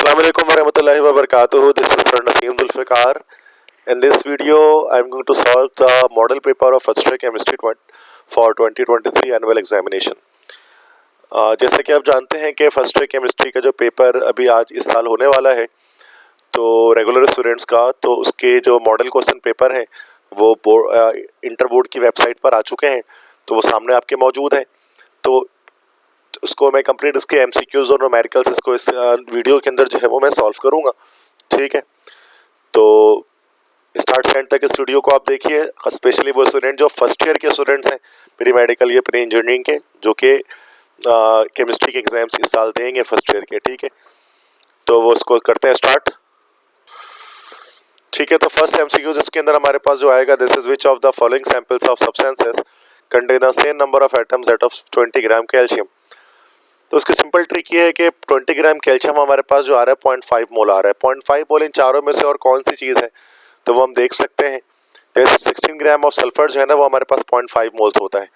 Assalamu alaikum warahmatullahi wabarakatuh. This is Sir Naseem Zulfikar. In this video, I am going to solve the model paper of first year chemistry for 2023 annual examination. जैसे कि आप जानते हैं कि first year chemistry का जो paper अभी आज इस साल होने वाला है तो रेगुलर स्टूडेंट्स का, तो उसके जो मॉडल क्वेश्चन पेपर हैं वो इंटर बोर्ड की वेबसाइट पर आ चुके हैं, तो वो सामने आपके मौजूद हैं। तो उसको मैं कंप्लीट इसके एमसीक्यूज और न्यूमेरिकल्स इसको इस वीडियो के अंदर जो है वो मैं सॉल्व करूँगा। ठीक है, तो स्टार्ट से एंड तक इस वीडियो को आप देखिए, स्पेशली वो स्टूडेंट जो फर्स्ट ईयर के स्टूडेंट्स हैं प्री मेडिकल या प्री इंजीनियरिंग के, जो कि केमिस्ट्री के एग्जाम्स इस साल देंगे फर्स्ट ईयर के। ठीक है, तो वो इसको करते हैं स्टार्ट। ठीक है, तो फर्स्ट एमसीक्यूज इसके अंदर हमारे पास जो आएगा, this is which of the following samples of substances contain the same number of atoms that of 20 gram calcium. तो उसकी सिंपल ट्रिक ये है कि 20 ग्राम कैल्शियम हमारे पास जो आ रहा है 0.5 मोल आ रहा है। 0.5 मोल इन चारों में से और कौन सी चीज़ है, तो वो हम देख सकते हैं। जैसे 16 ग्राम ऑफ सल्फर जो है ना वो हमारे पास 0.5 मोल्स होता है।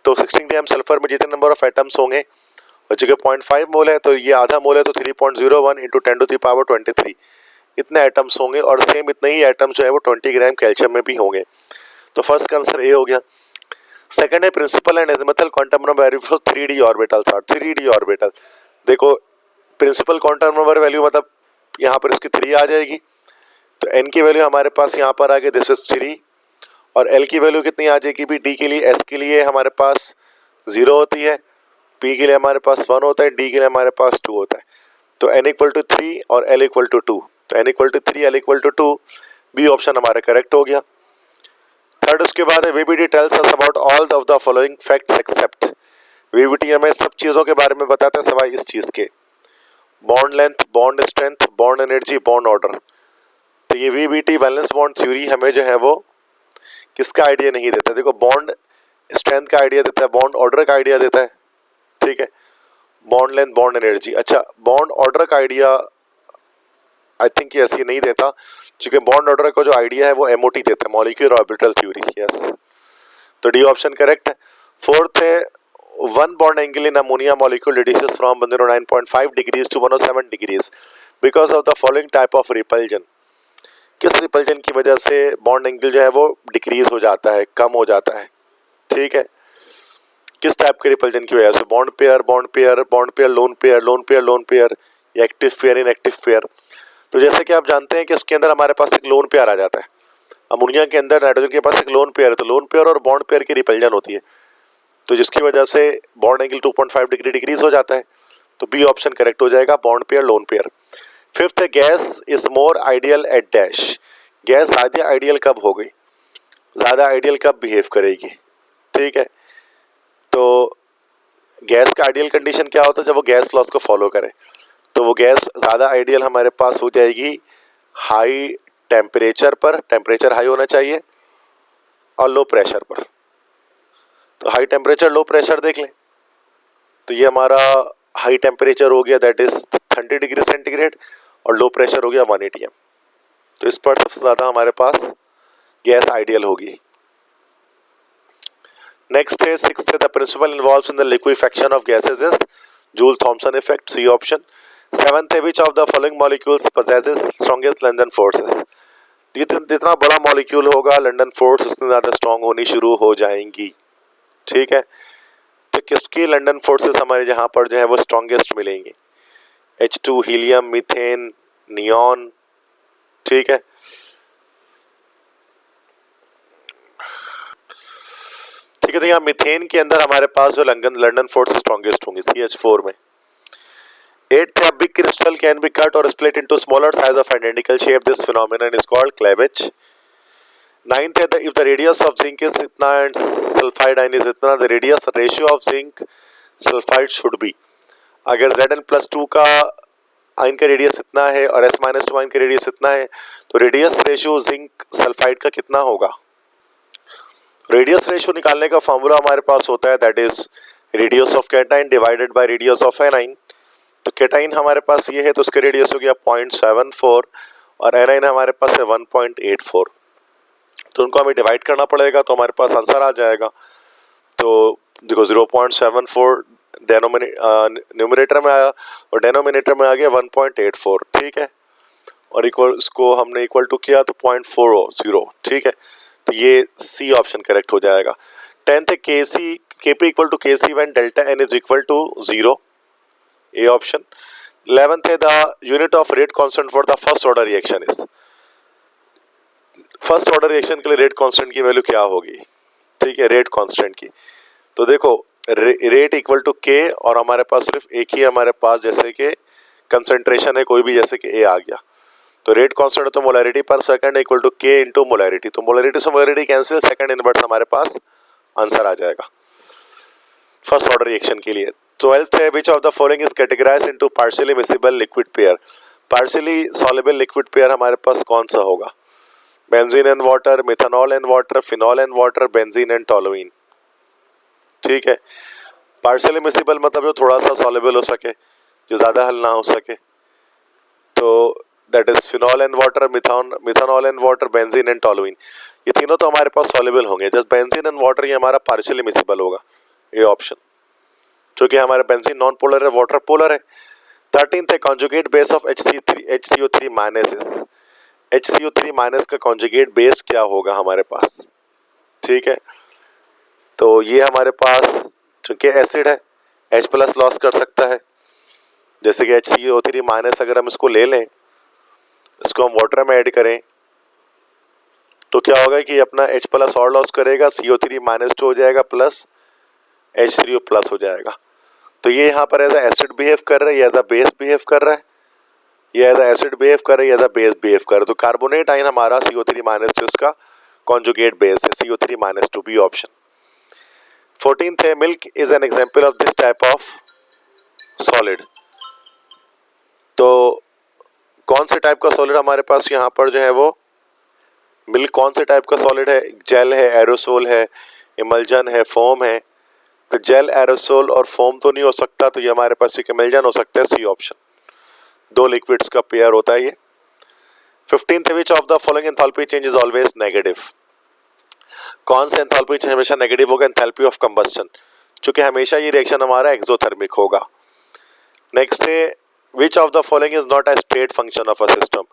तो 16 ग्राम सल्फर में जितने नंबर ऑफ एटम्स होंगे और जगह 0.5 मोल है तो ये आधा मोल है, तो 3.01 इंटू 10⁻23 इतने एटम्स होंगे, और सेम इतने ही एटम्स जो है वो 20 ग्राम कैल्शियम में भी होंगे। तो फर्स्ट का आंसर ए हो गया। सेकंड है principal and azimuthal quantum number value for 3D orbitals are 3D orbital. देखो प्रिंसिपल क्वांटम नंबर वैल्यू मतलब यहाँ पर इसकी 3 आ जाएगी, तो n की वैल्यू हमारे पास यहाँ पर आ गई, दिस इज 3, और l की वैल्यू कितनी आ जाएगी भी, d के लिए s के लिए हमारे पास 0 होती है, p के लिए हमारे पास 1 होता है, d के लिए हमारे पास 2 होता है। तो n इक्वल टू 3 और l इक्वल टू 2, तो n equal to 3 l equal to 2, B option हमारा करेक्ट हो गया। थर्ड उसके बाद है VBT tells us about all of the following facts except. VBT हमें सब चीज़ों के बारे में बताता है सिवाय इस चीज़ के, bond length, bond strength, bond energy, bond order. तो ये VBT वैलेंस बॉन्ड थ्योरी हमें जो है वो किसका आइडिया नहीं देता। देखो बॉन्ड स्ट्रेंथ का आइडिया देता है, बॉन्ड ऑर्डर का आइडिया देता है, ठीक है, बॉन्ड लेंथ, बॉन्ड एनर्जी। अच्छा, बॉन्ड ऑर्डर का आइडिया आई थिंक ये ऐसे नहीं देता, क्योंकि बॉन्ड ऑर्डर का जो आइडिया है वो MOT देता है, मॉलिक्यूलर ऑर्बिटल थ्योरी। यस, तो डी ऑप्शन करेक्ट है। फोर्थ है one bond angle in ammonia molecule reduces from 109.5 degrees to 107 degrees because of the following type of repulsion. किस रिपल्जन की वजह से बॉन्ड एंगल जो है वो डिक्रीज हो जाता है, कम हो जाता है। ठीक है, किस टाइप के रिपल्जन की वजह से, bond pair, bond pair, bond pair, lone pair, lone pair, lone pair, या एक्टिव पेयर, इनएक्टिव पेयर। तो जैसे कि आप जानते हैं कि उसके अंदर हमारे पास एक लोन पेयर आ जाता है, अमोनिया के अंदर नाइट्रोजन के पास एक लोन पेयर है, तो लोन पेयर और बॉन्ड पेयर की रिपल्जन होती है, तो जिसकी वजह से बॉन्ड एंगल 2.5 डिग्री डिक्रीज हो जाता है। तो बी ऑप्शन करेक्ट हो जाएगा, bond pair, lone pair. Fifth है gas is more ideal at dash. Gas ज़्यादा आइडियल कब हो गई, ज़्यादा आइडियल कब बिहेव करेगी। ठीक है, तो गैस का आइडियल कंडीशन क्या होता है, जब वो गैस लॉस को फॉलो करे, तो वो गैस ज़्यादा आइडियल हमारे पास हो जाएगी हाई टेम्परेचर पर, टेम्परेचर हाई होना चाहिए, और लो प्रेशर पर। तो हाई टेम्परेचर, लो प्रेशर देख लें, तो ये हमारा हाई टेम्परेचर हो गया दैट इज 30 डिग्री सेंटीग्रेड, और लो प्रेशर हो गया 1 atm। तो इस पर सबसे ज़्यादा हमारे पास गैस आइडियल होगी। नेक्स्ट है सिक्स्थ है the principle involves in the liquefaction of gases is Joule Thomson effect, C option. Seventh है which of the following molecules possesses strongest London forces. जितना बड़ा मॉलिक्यूल होगा लंडन फोर्स उतनी ज़्यादा strong होनी शुरू हो जाएंगी। ठीक है, तो किसकी लंडन फोर्सेस हमारे जहाँ पर जो है वो स्ट्रॉन्गेस्ट मिलेंगी, H2, हीलियम, मीथेन, नियॉन। ठीक है, ठीक है, तो यहाँ मीथेन के अंदर हमारे पास जो लंडन फोर्स स्ट्रॉन्गेस्ट होंगी CH4 में। Eighth, a big crystal can be cut or split into smaller size of identical shape. This phenomenon is called cleavage. Ninth है if the radius of zinc is इतना and sulfide ion is इतना, the radius ratio of zinc sulfide should be। अगर Zn+2 का ion का radius इतना है और S-2 ion का रेडियस इतना है, तो रेडियस रेशियो जिंक सल्फाइड का कितना होगा। रेडियस रेशियो निकालने का फॉर्मूला हमारे पास होता है that is radius of cation divided by radius of anion. तो कैटाइन हमारे पास ये है तो उसका रेडियस हो गया 0.74, और एनाइन हमारे पास है 1.84। तो उनको हमें डिवाइड करना पड़ेगा, तो हमारे पास आंसर आ जाएगा। तो देखो 0.74 न्यूमरेटर में आया और डेनोमिनेटर में आ गया 1.84, ठीक है, और इक्वल इसको हमने इक्वल टू किया तो 0.40, ठीक है, तो ये सी ऑप्शन करेक्ट हो जाएगा। 10th है Kp equal to Kc when delta n is equal to 0, A option. 11th है the unit of rate constant for the first order reaction is, first order reaction के लिए rate constant की value क्या होगी, ठीक है, rate constant की। तो देखो रेट इक्वल टू के और हमारे पास सिर्फ एक ही हमारे पास जैसे कि कंसंट्रेशन है कोई भी, जैसे कि ए आ गया, तो रेट कांस्टेंट तो मोलैरिटी पर सेकंड इक्वल टू के इंटू मोलैरिटी, तो मोलैरिटी से मोलैरिटी कैंसिल, सेकंड इनवर्स हमारे पास आंसर आ जाएगा फर्स्ट ऑर्डर रिएक्शन के लिए। 12th है which of the following is categorised into partially miscible liquid pair, partially soluble liquid pair हमारे पास कौन सा होगा, benzene and water, methanol and water, phenol and water, benzene and toluene, ठीक है। Partially miscible मतलब जो थोड़ा सा सॉल्युबल हो सके, जो ज़्यादा हल ना हो सके, तो that is phenol and water, methanol and water, benzene and toluene, ये तीनों तो हमारे पास सॉल्युबल होंगे, जस्ट बेंजीन एंड वाटर ये हमारा पार्शियली मिसिबल होगा, ये ऑप्शन, क्योंकि हमारा बेंजीन नॉन पोलर है, वाटर पोलर है। 13th है conjugate base of HCO3 minus is, HCO3 minus का कॉन्जुगेट बेस क्या होगा हमारे पास, ठीक है, तो ये हमारे पास चूंकि एसिड है H प्लस लॉस कर सकता है, जैसे कि HCO3 माइनस अगर हम इसको ले लें, इसको हम वाटर में ऐड करें तो क्या होगा कि अपना H प्लस और लॉस करेगा, CO3 माइनस 2 हो जाएगा प्लस H3O प्लस हो जाएगा, तो ये यहाँ पर एज एसिड बिहेव कर रहा है, ये एज अ बेस बिहेव कर रहा है, ये एज एसिड बिहेव कर रहा है, एज अ बेस बिहेव कर रहा है, तो कार्बोनेट आयन हमारा CO3 माइनस 2 इसका कॉन्जुगेट बेस है, CO3 minus 2, B option. 14th है milk is an example of this type of solid, तो कौन से टाइप का सॉलिड हमारे पास यहाँ पर जो है वो मिल्क कौन से टाइप का सॉलिड है, जेल है, एरोसोल है, इमल्जन है, फोम है, तो जेल, एरोसोल और फोम तो नहीं हो सकता, तो ये हमारे पास एक इमल्जन हो सकता है, सी ऑप्शन, दो लिक्विड्स का पेयर होता है ये। 15th which of the following enthalpy change is always negative, कौन से एंथैल्पी चेंज हमेशा नेगेटिव होगा, एंथैल्पी ऑफ कंबस्टन, क्योंकि हमेशा ये रिएक्शन हमारा एक्सोथर्मिक होगा। नेक्स्ट है which of the following is not a state function of a system,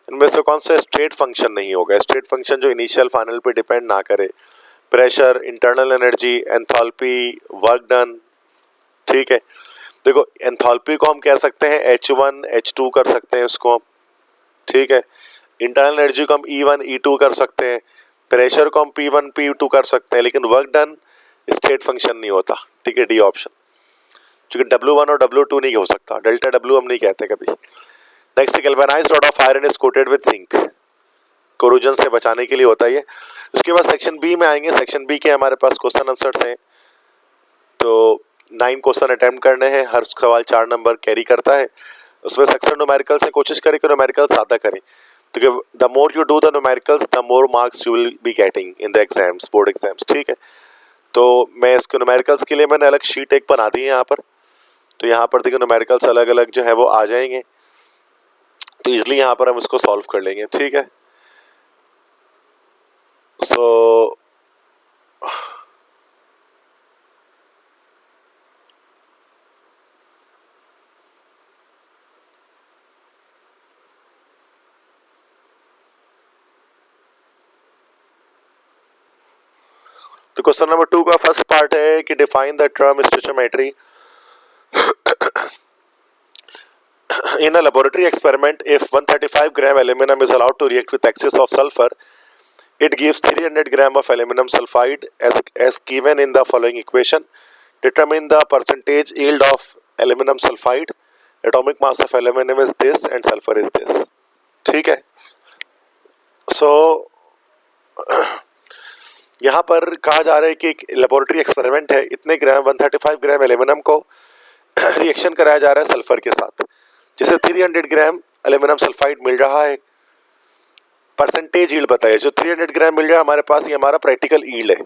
इनमें से कौन सा स्टेट फंक्शन नहीं होगा, स्टेट फंक्शन जो इनिशियल फाइनल पे डिपेंड ना करे, pressure, internal energy, enthalpy, work done, ठीक है। देखो एंथैल्पी को हम कह सकते हैं H1 H2 कर सकते हैं इसको हम, ठीक है, इंटरनल एनर्जी को हम E1 E2 कर सकते हैं, प्रेशर को हम P1 P2 कर सकते हैं, लेकिन वर्क डन स्टेट फंक्शन नहीं होता, ठीक है, डी ऑप्शन, क्योंकि W1 और W2 नहीं हो सकता, डेल्टा W हम नहीं कहते कभी। Next galvanised rod of iron is coated with zinc, corrosion से बचाने के लिए होता है ये। उसके बाद सेक्शन बी में आएंगे, सेक्शन बी के हमारे पास क्वेश्चन आंसर्स हैं, तो 9 क्वेश्चन अटेम्प्ट करने हैं, हर सवाल 4 नंबर कैरी करता है, उसमें सेक्शन न्यूमेरिकल से कोशिश करें कि न्यूमेरिकल ज़्यादा करें, तो the more you do the numericals the more marks you will be getting in the exams, board exams, ठीक है। तो मैं इसको न्यूमेरिकल्स के लिए मैंने अलग शीट एक बना दी है यहाँ पर, तो यहाँ पर देखिए न्यूमेरिकल्स अलग अलग जो है वो आ जाएंगे, तो इजली यहाँ पर हम इसको सॉल्व कर लेंगे, ठीक है। सो तो क्वेश्चन नंबर 2 का फर्स्ट पार्ट है कि define the term stoichiometry in a laboratory experiment. If 135 gram aluminum is allowed to react with excess of sulfur, it gives 300 gram of aluminum sulfide as given in the following equation. Determine the percentage yield of aluminum sulfide. Atomic mass of aluminum is this and sulfur is this, ठीक है। So यहाँ पर कहा जा रहा है कि एक लेबोरेटरी एक्सपेरिमेंट है, इतने ग्राम 135 ग्राम एल्यूमिनियम को रिएक्शन कराया जा रहा है सल्फर के साथ, जिसे 300 ग्राम एल्यूमिनियम सल्फाइड मिल रहा है। परसेंटेज यील्ड बताइए, जो 300 ग्राम मिल रहा है हमारे पास, ये हमारा प्रैक्टिकल यील्ड है,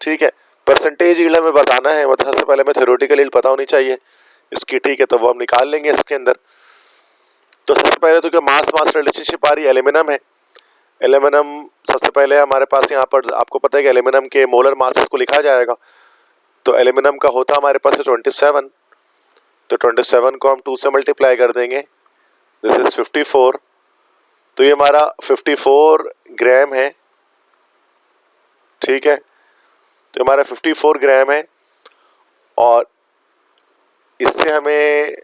ठीक है। परसेंटेज यील्ड हमें बताना है, मतलब सबसे पहले हमें थ्योरेटिकल यील्ड पता होनी चाहिए इसकी, ठीक है, तो वो हम निकाल लेंगे इसके अंदर। तो सबसे पहले तो क्या मास मास रिलेशनशिप आ रही है, एल्यूमिनियम है, एल्यूमिनियम सबसे पहले हमारे पास यहाँ पर आपको पता है कि एल्यूमिनियम के मोलर मास को लिखा जाएगा, तो एल्यूमिनियम का होता हमारे पास 27 तो 27 को हम 2 से मल्टीप्लाई कर देंगे, दिस इज 54। तो ये हमारा 54 ग्राम है, ठीक है। तो हमारा 54 ग्राम है और इससे हमें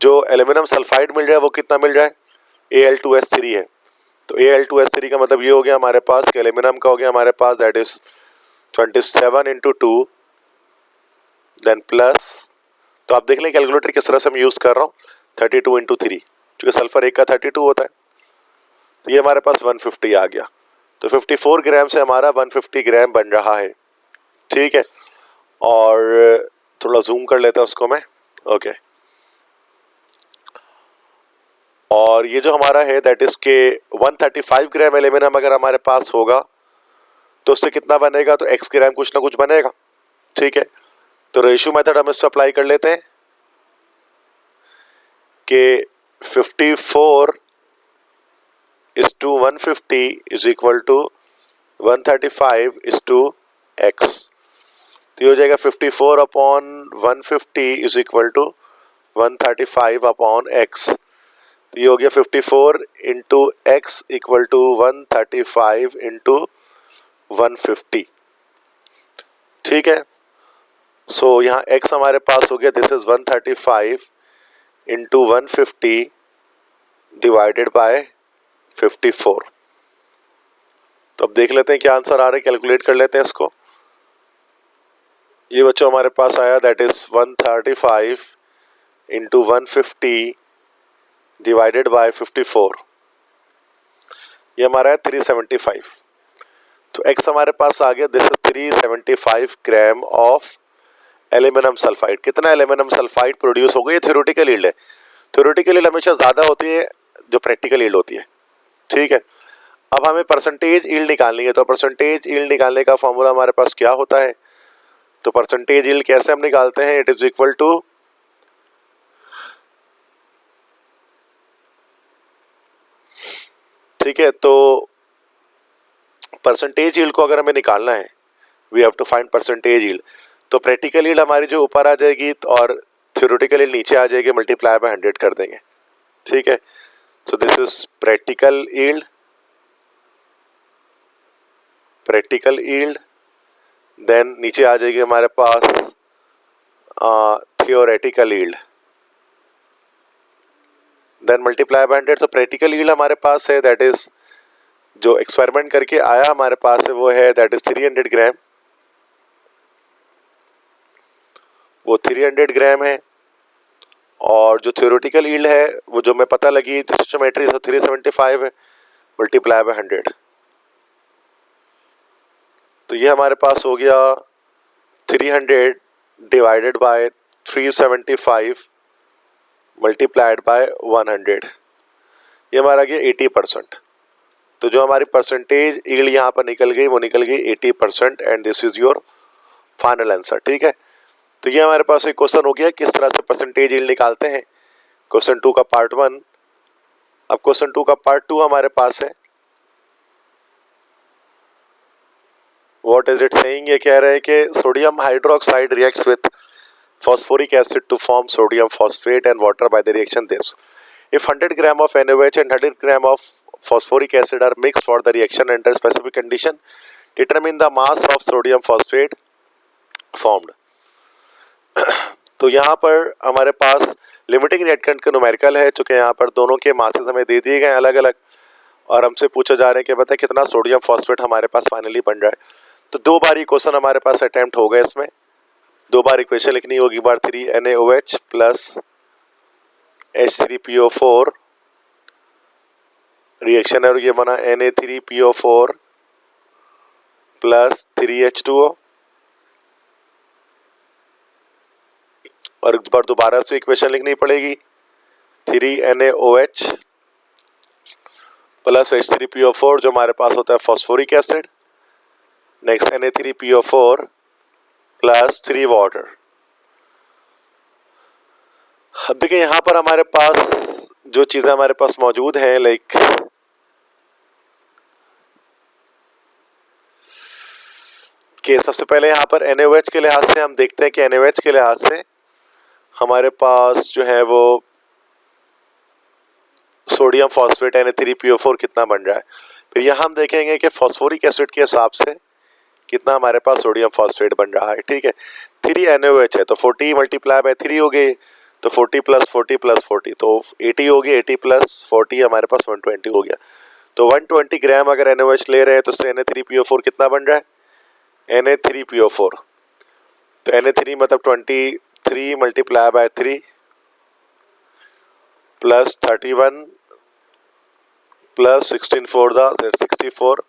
जो एल्यूमिनियम सल्फाइड मिल रहा है वो कितना मिल रहा है, Al2S3 है। तो Al2S3 का मतलब ये हो गया हमारे पास कि एल्यूमिनियम का हो गया हमारे पास दैट इज 27 × 2 देन प्लस, तो आप देख लें कैलकुलेटर किस तरह से मैं यूज़ कर रहा हूँ, 32 × 3, क्योंकि सल्फर एक का 32 होता है। तो ये हमारे पास 150 आ गया। तो 54 ग्राम से हमारा 150 ग्राम बन रहा है, ठीक है। और थोड़ा जूम कर लेता हूँ उसको मैं, ओके। और ये जो हमारा है दैट इज के 135 ग्राम एल्यूमिनियम अगर हमारे पास होगा तो उससे कितना बनेगा, तो x ग्राम कुछ ना कुछ बनेगा, ठीक है। तो रेशियो मेथड हम इसको अप्लाई कर लेते हैं कि 54 = 150 इज इक्वल टू 135 = x। तो ये हो जाएगा 54/150 इज इक्वल टू 135/x। तो ये हो गया 54 × x इक्वल टू 135 × 150, ठीक है। सो यहाँ x हमारे पास हो गया, दिस इज 135 × 150 डिवाइडेड बाय 54। तो अब देख लेते हैं क्या आंसर आ रहा है, कैलकुलेट कर लेते हैं इसको। ये बच्चों हमारे पास आया दैट इज 135 × 150 डिवाइडेड बाय 54, ये हमारा है 375। तो x हमारे पास आ गया, this is 375 gram of aluminium sulphide. कितना एल्यूमिनियम सल्फाइड प्रोड्यूस होगा, ये थ्योरेटिकल यील्ड है। थ्योरेटिकल यील्ड हमेशा ज़्यादा होती है जो प्रैक्टिकल यील्ड होती है, ठीक है। अब हमें परसेंटेज यील्ड निकालनी है, तो परसेंटेज यील्ड निकालने का फॉर्मूला हमारे पास क्या होता है, तो परसेंटेज यील्ड कैसे हम निकालते हैं, इट इज इक्वल टू ठीक है। तो परसेंटेज यील्ड को अगर हमें निकालना है, we have to find percentage yield. तो प्रैक्टिकल यील्ड हमारी जो ऊपर आ जाएगी और थ्योरेटिकल यील्ड नीचे आ जाएगी, मल्टीप्लाई बाय 100 कर देंगे, ठीक है। So this is practical yield, then नीचे आ जाएगी हमारे पास theoretical yield, then multiply by 100। तो प्रैक्टिकल यील्ड हमारे पास है दैट इज जो एक्सपेरिमेंट करके आया हमारे पास है वो है दैट इज 300 ग्राम, वो 300 ग्राम है। और जो थ्योरेटिकल यील्ड है वो जो मैं पता लगी स्टोइचियोमेट्री से 375 है, मल्टीप्लाई बाय 100। तो ये हमारे पास हो गया 300 डिवाइडेड बाय 375 मल्टीप्लाइड बाय 100, ये हमारा गया 80%। तो जो हमारी परसेंटेज यील्ड यहाँ पर निकल गई वो निकल गई 80%, and this is your final answer, ठीक है। तो ये हमारे पास एक क्वेश्चन हो गया किस तरह से परसेंटेज यील्ड निकालते हैं, क्वेश्चन 2 का पार्ट 1। अब क्वेश्चन 2 का पार्ट 2 हमारे पास है, व्हाट इज इट सेइंग, ये कह रहे हैं कि sodium hydroxide reacts with phosphoric acid to form sodium phosphate and water by the reaction this. If 100 gram of NaOH and 100 gram of phosphoric acid are mixed for the reaction under specific condition, determine the mass of sodium phosphate formed. तो यहाँ पर हमारे पास limiting reactant का numerical है, चूँकि यहाँ पर दोनों के मासेस हमें दे दिए गए अलग अलग, और हमसे पूछा जा रहा है कि बताए कितना सोडियम फॉस्फेट हमारे पास फाइनली बन रहा है। तो 2 बार ये क्वेश्चन हमारे पास अटेम्प्ट हो गए, इसमें 2 बार इक्वेशन लिखनी होगी, बार 3NaOH प्लस H3PO4 रिएक्शन है, और ये बना Na3PO4 प्लस 3H2O, और एक बार दोबारा से इक्वेशन लिखनी पड़ेगी 3NaOH प्लस H3PO4 जो हमारे पास होता है phosphoric acid, next Na3PO4 plus 3 water. अब देखिए यहाँ पर हमारे पास जो चीज़ें हमारे पास मौजूद हैं, लाइक कि सबसे पहले यहाँ पर NaOH के लिहाज से हम देखते हैं कि NaOH के लिहाज से हमारे पास जो है वो सोडियम फॉस्फेट Na3PO4 कितना बन रहा है। फिर यहाँ हम देखेंगे कि फॉस्फोरिक एसिड के हिसाब से कितना हमारे पास सोडियम फॉस्फेट बन रहा है। ठीक है, 3 NaOH है तो 40 मल्टीप्लाई बाय 3 हो गई, तो 40 + 40 + 40 तो 80 हो गई, 80 + 40 हमारे पास 120 हो गया। तो 120 ग्राम अगर NaOH ले रहे हैं तो उससे Na3PO4 कितना बन रहा है, Na3PO4, तो Na3 मतलब 23 मल्टीप्लाई बाय 3 प्लस 31 प्लस 16 4 दा 64,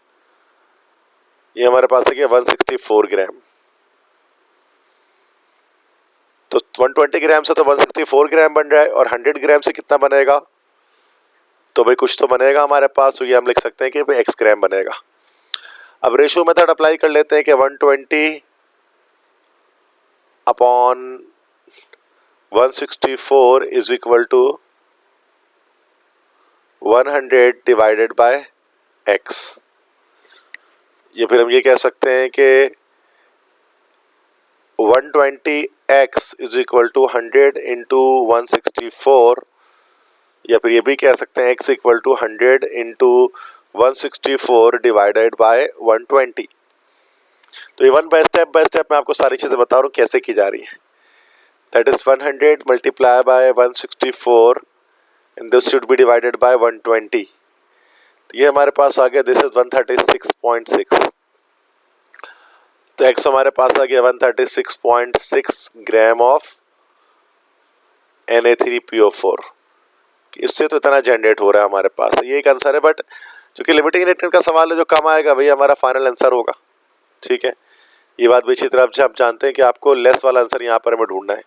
ये हमारे पास है कि 164 ग्राम। तो 120 ग्राम से तो 164 ग्राम बन रहा है, और 100 ग्राम से कितना बनेगा, तो भाई कुछ तो बनेगा हमारे पास, तो ये हम लिख सकते हैं कि भाई x ग्राम बनेगा। अब रेशियो मेथड अप्लाई कर लेते हैं कि 120 upon 164 is equal to 100 divided by x। ये फिर हम ये कह सकते हैं कि 120x is equal to 100 into 164, या फिर ये भी कह सकते हैं x equal to 100 into 164 divided by 120। तो ये बाय स्टेप मैं आपको सारी चीज़ें बता रहा हूँ कैसे की जा रही है। That is 100 multiply by 164 and this should be divided by 120। तो ये हमारे पास आ गया, दिस इज 136.6, तो x हमारे पास आ गया 136.6 ग्राम ऑफ Na3PO4। इससे तो इतना जनरेट हो रहा है हमारे पास, ये एक आंसर है, बट चूंकि लिमिटिंग रिएक्टेंट का सवाल है, जो कम आएगा वही हमारा फाइनल आंसर होगा। ठीक है, ये बात भी अच्छी तरह से आप जानते हैं कि आपको लेस वाला आंसर यहाँ पर हमें ढूंढना है।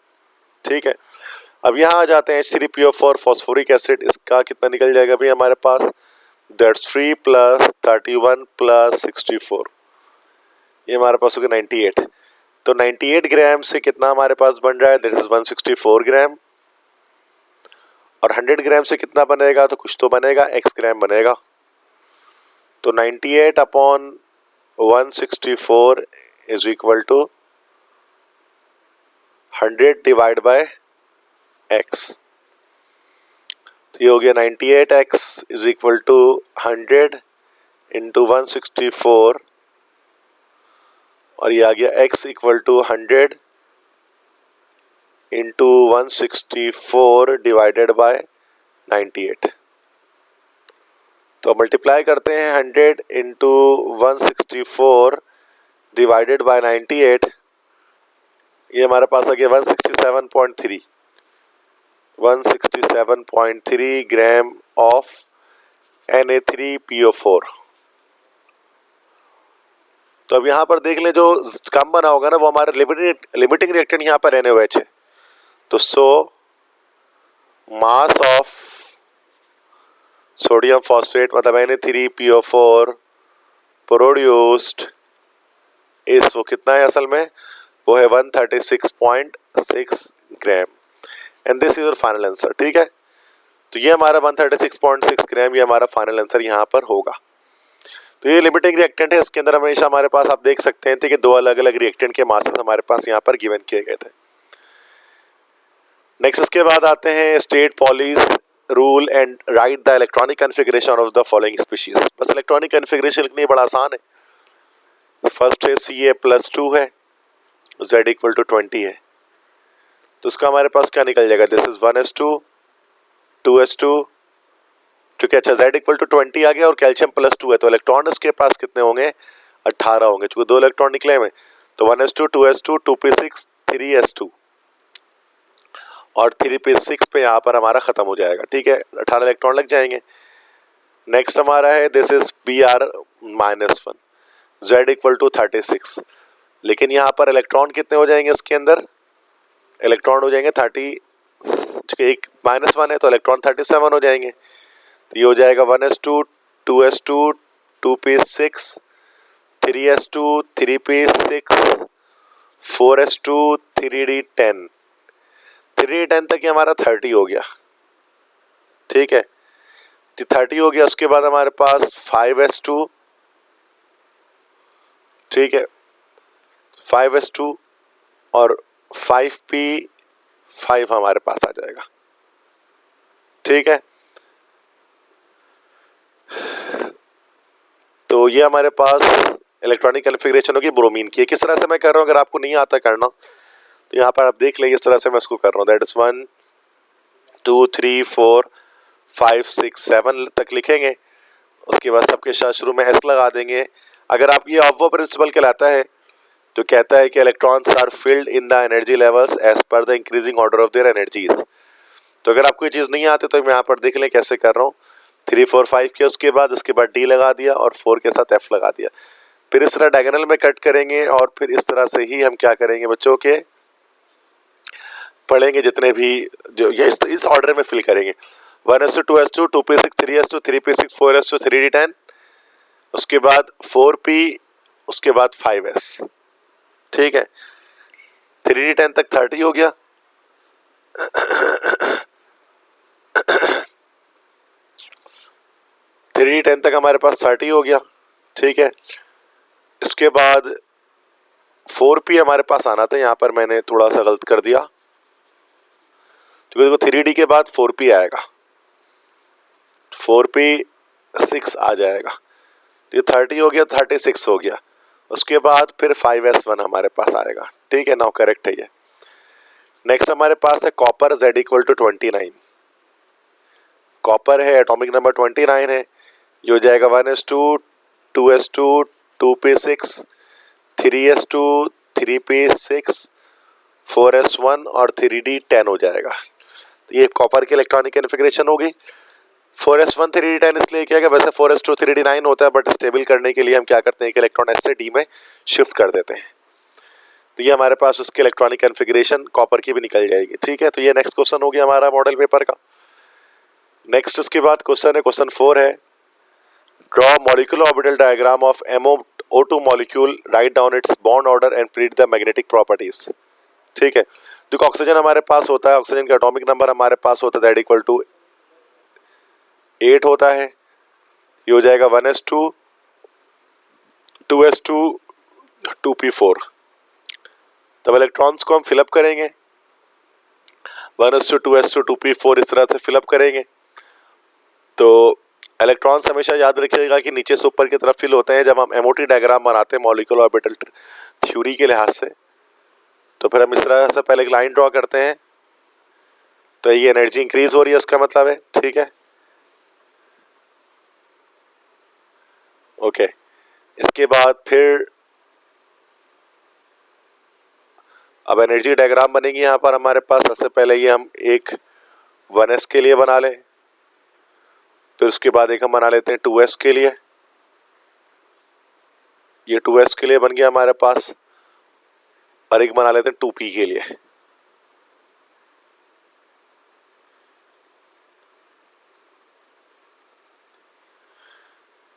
ठीक है, अब यहाँ आ जाते हैं H3PO4 फॉस्फोरिक एसिड, इसका कितना निकल जाएगा भाई हमारे पास, दैट्स 3 + 31 + 64, ये हमारे पास होगा 98। तो 98 ग्राम से कितना हमारे पास बन रहा है, दैट इज 164 ग्राम, और 100 ग्राम से कितना बनेगा, तो कुछ तो बनेगा, x ग्राम बनेगा। तो 98 upon 164 is equal to 100 divide by x। तो ये हो गया 98x is equal to 100 into 164, और ये आ गया x equal to 100 into 164 divided by 98। तो मल्टीप्लाई करते हैं 100 इंटू 164 डिवाइडेड बाय 98, ये हमारे पास आ गया 167.3 ग्राम ऑफ Na3PO4। तो अब यहाँ पर देख लें, जो कम बना होगा ना वो हमारा लिमिटिंग रिएक्टेंट यहाँ पर NaOH है। तो सो मास ऑफ सोडियम फॉस्फेट मतलब Na3PO4 प्रोड्यूस्ड इस, वो कितना है असल में, वो है 136.6 gram, and this is your final answer. ठीक है, तो ये हमारा 136.6 ग्राम ये हमारा फाइनल आंसर यहाँ पर होगा। तो ये लिमिटिंग रिएक्टेंट है, इसके अंदर हमेशा हमारे पास आप देख सकते हैं कि दो अलग अलग रिएक्टेंट के मासेस हमारे पास यहाँ पर गिवन किए गए थे। नेक्स्ट इसके बाद आते हैं state Pauli's rule and right the electronic configuration of the following species. बस इलेक्ट्रॉनिक कन्फिगरेशन लिखनी बड़ा आसान है। फर्स्ट है Ca+2 है, Z इक्वल टू 20 है, तो उसका हमारे पास क्या निकल जाएगा, दिस इज 1s2 2s2, ठीक है। अच्छा, Z इक्वल टू 20 आ गया और कैल्शियम +2 है, तो इलेक्ट्रॉन इसके पास कितने होंगे, 18 होंगे, चूंकि 2 इलेक्ट्रॉन निकले हुए, तो 1s2 2s2 2p6 3s2 और 3p6 पे यहाँ पर हमारा खत्म हो जाएगा। ठीक है, 18 इलेक्ट्रॉन लग जाएंगे। नेक्स्ट हमारा है this is Br-1, Z equal to 36, लेकिन यहाँ पर इलेक्ट्रॉन कितने हो जाएंगे, इसके अंदर इलेक्ट्रॉन हो जाएंगे 30, एक -1 है तो इलेक्ट्रॉन 37 हो जाएंगे, तो ये हो जाएगा 1s2 2s2 2p6 3s2 3p6 4s2 3d10 3d10 तक ये हमारा 30 हो गया। ठीक है, 30 हो गया। उसके बाद हमारे पास 5s2, ठीक है, 5s2 और 5p5 हमारे पास आ जाएगा। ठीक है, तो ये हमारे पास इलेक्ट्रॉनिक कॉन्फ़िगरेशन होगी ब्रोमीन की। किस तरह से मैं कर रहा हूँ, अगर आपको नहीं आता करना तो यहाँ पर आप देख लेंगे इस तरह से मैं इसको कर रहा हूँ। दैट इज 1 2 3 4 5 6 7 तक लिखेंगे। उसके बाद सबके साथ शुरू में एस लगा देंगे। अगर आप ये ऑफ प्रिंसिपल कहलाता है तो कहता है कि electrons are filled in the energy levels as per the increasing order of their energies. तो अगर आपको ये चीज़ नहीं आती तो मैं यहाँ पर देख लें कैसे कर रहा हूँ। 3 4 5 के उसके बाद डी लगा दिया और 4 के साथ एफ लगा दिया। फिर इस तरह डायगोनल में कट करेंगे और फिर इस तरह से ही हम क्या करेंगे बच्चों के पढ़ेंगे जितने भी जो ये इस ऑर्डर में फिल करेंगे। 1s2 2s2 2p6 3s2 3p6 4s2 3d10, उसके बाद 4p, उसके बाद 5s। ठीक है, 3d10 तक 30 हो गया। 3d10 तक हमारे पास 30 हो गया। ठीक है, इसके बाद 4p हमारे पास आना था, यहाँ पर मैंने थोड़ा सा गलत कर दिया, तो देखो 3d के बाद 4p आएगा, 4p6 आ जाएगा, तो ये 30 हो गया, 36 हो गया। उसके बाद फिर 5s1 हमारे पास आएगा। ठीक है, नाउ करेक्ट है ये। नेक्स्ट हमारे पास है copper Z equal to 29। Copper है, एटॉमिक नंबर 29 है, ये हो जाएगा 1s2 2s2 2p6 3s2 3p6 4s1 और 3d10 हो जाएगा। तो ये कॉपर की इलेक्ट्रॉनिक कॉन्फ़िगरेशन होगी। 4s1 3d10 इसलिए किया गया, वैसे 4s2 3d9 होता है, बट स्टेबल करने के लिए हम क्या करते हैं कि इलेक्ट्रॉन एस से डी में शिफ्ट कर देते हैं। तो ये हमारे पास उसकी इलेक्ट्रॉनिक कॉन्फ़िगरेशन कॉपर की भी निकल जाएगी। ठीक है, तो ये नेक्स्ट क्वेश्चन हो गया हमारा मॉडल पेपर का। नेक्स्ट उसके बाद क्वेश्चन है, क्वेश्चन 4 है, draw molecular orbital diagram of MO2 molecule, write down it's bond order and predict the magnetic properties. ठीक है, देखो ऑक्सीजन हमारे पास होता है, ऑक्सीजन का एटॉमिक नंबर हमारे पास होता है Z इक्वल टू 8 होता है, ये हो जाएगा 1s2 2s2 2p4। तब इलेक्ट्रॉन्स को हम फिलअप करेंगे, 1s2 2s2 2p4 इस तरह से फिलअप करेंगे। तो इलेक्ट्रॉन्स हमेशा याद रखिएगा कि नीचे से ऊपर की तरफ फिल होते हैं जब हम MOT डायग्राम बनाते हैं मॉलिक्यूलर ऑर्बिटल थ्योरी के लिहाज से। तो फिर हम इस तरह से पहले एक लाइन ड्रॉ करते हैं, तो ये एनर्जी इंक्रीज हो रही है, उसका मतलब है। ठीक है, ओके, इसके बाद फिर अब एनर्जी डायग्राम बनेगी यहाँ पर हमारे पास। सबसे पहले ये हम एक 1s के लिए बना लें, फिर उसके बाद एक हम बना लेते हैं 2s के लिए, ये 2s के लिए बन गया हमारे पास, और एक बना लेते हैं 2p के लिए।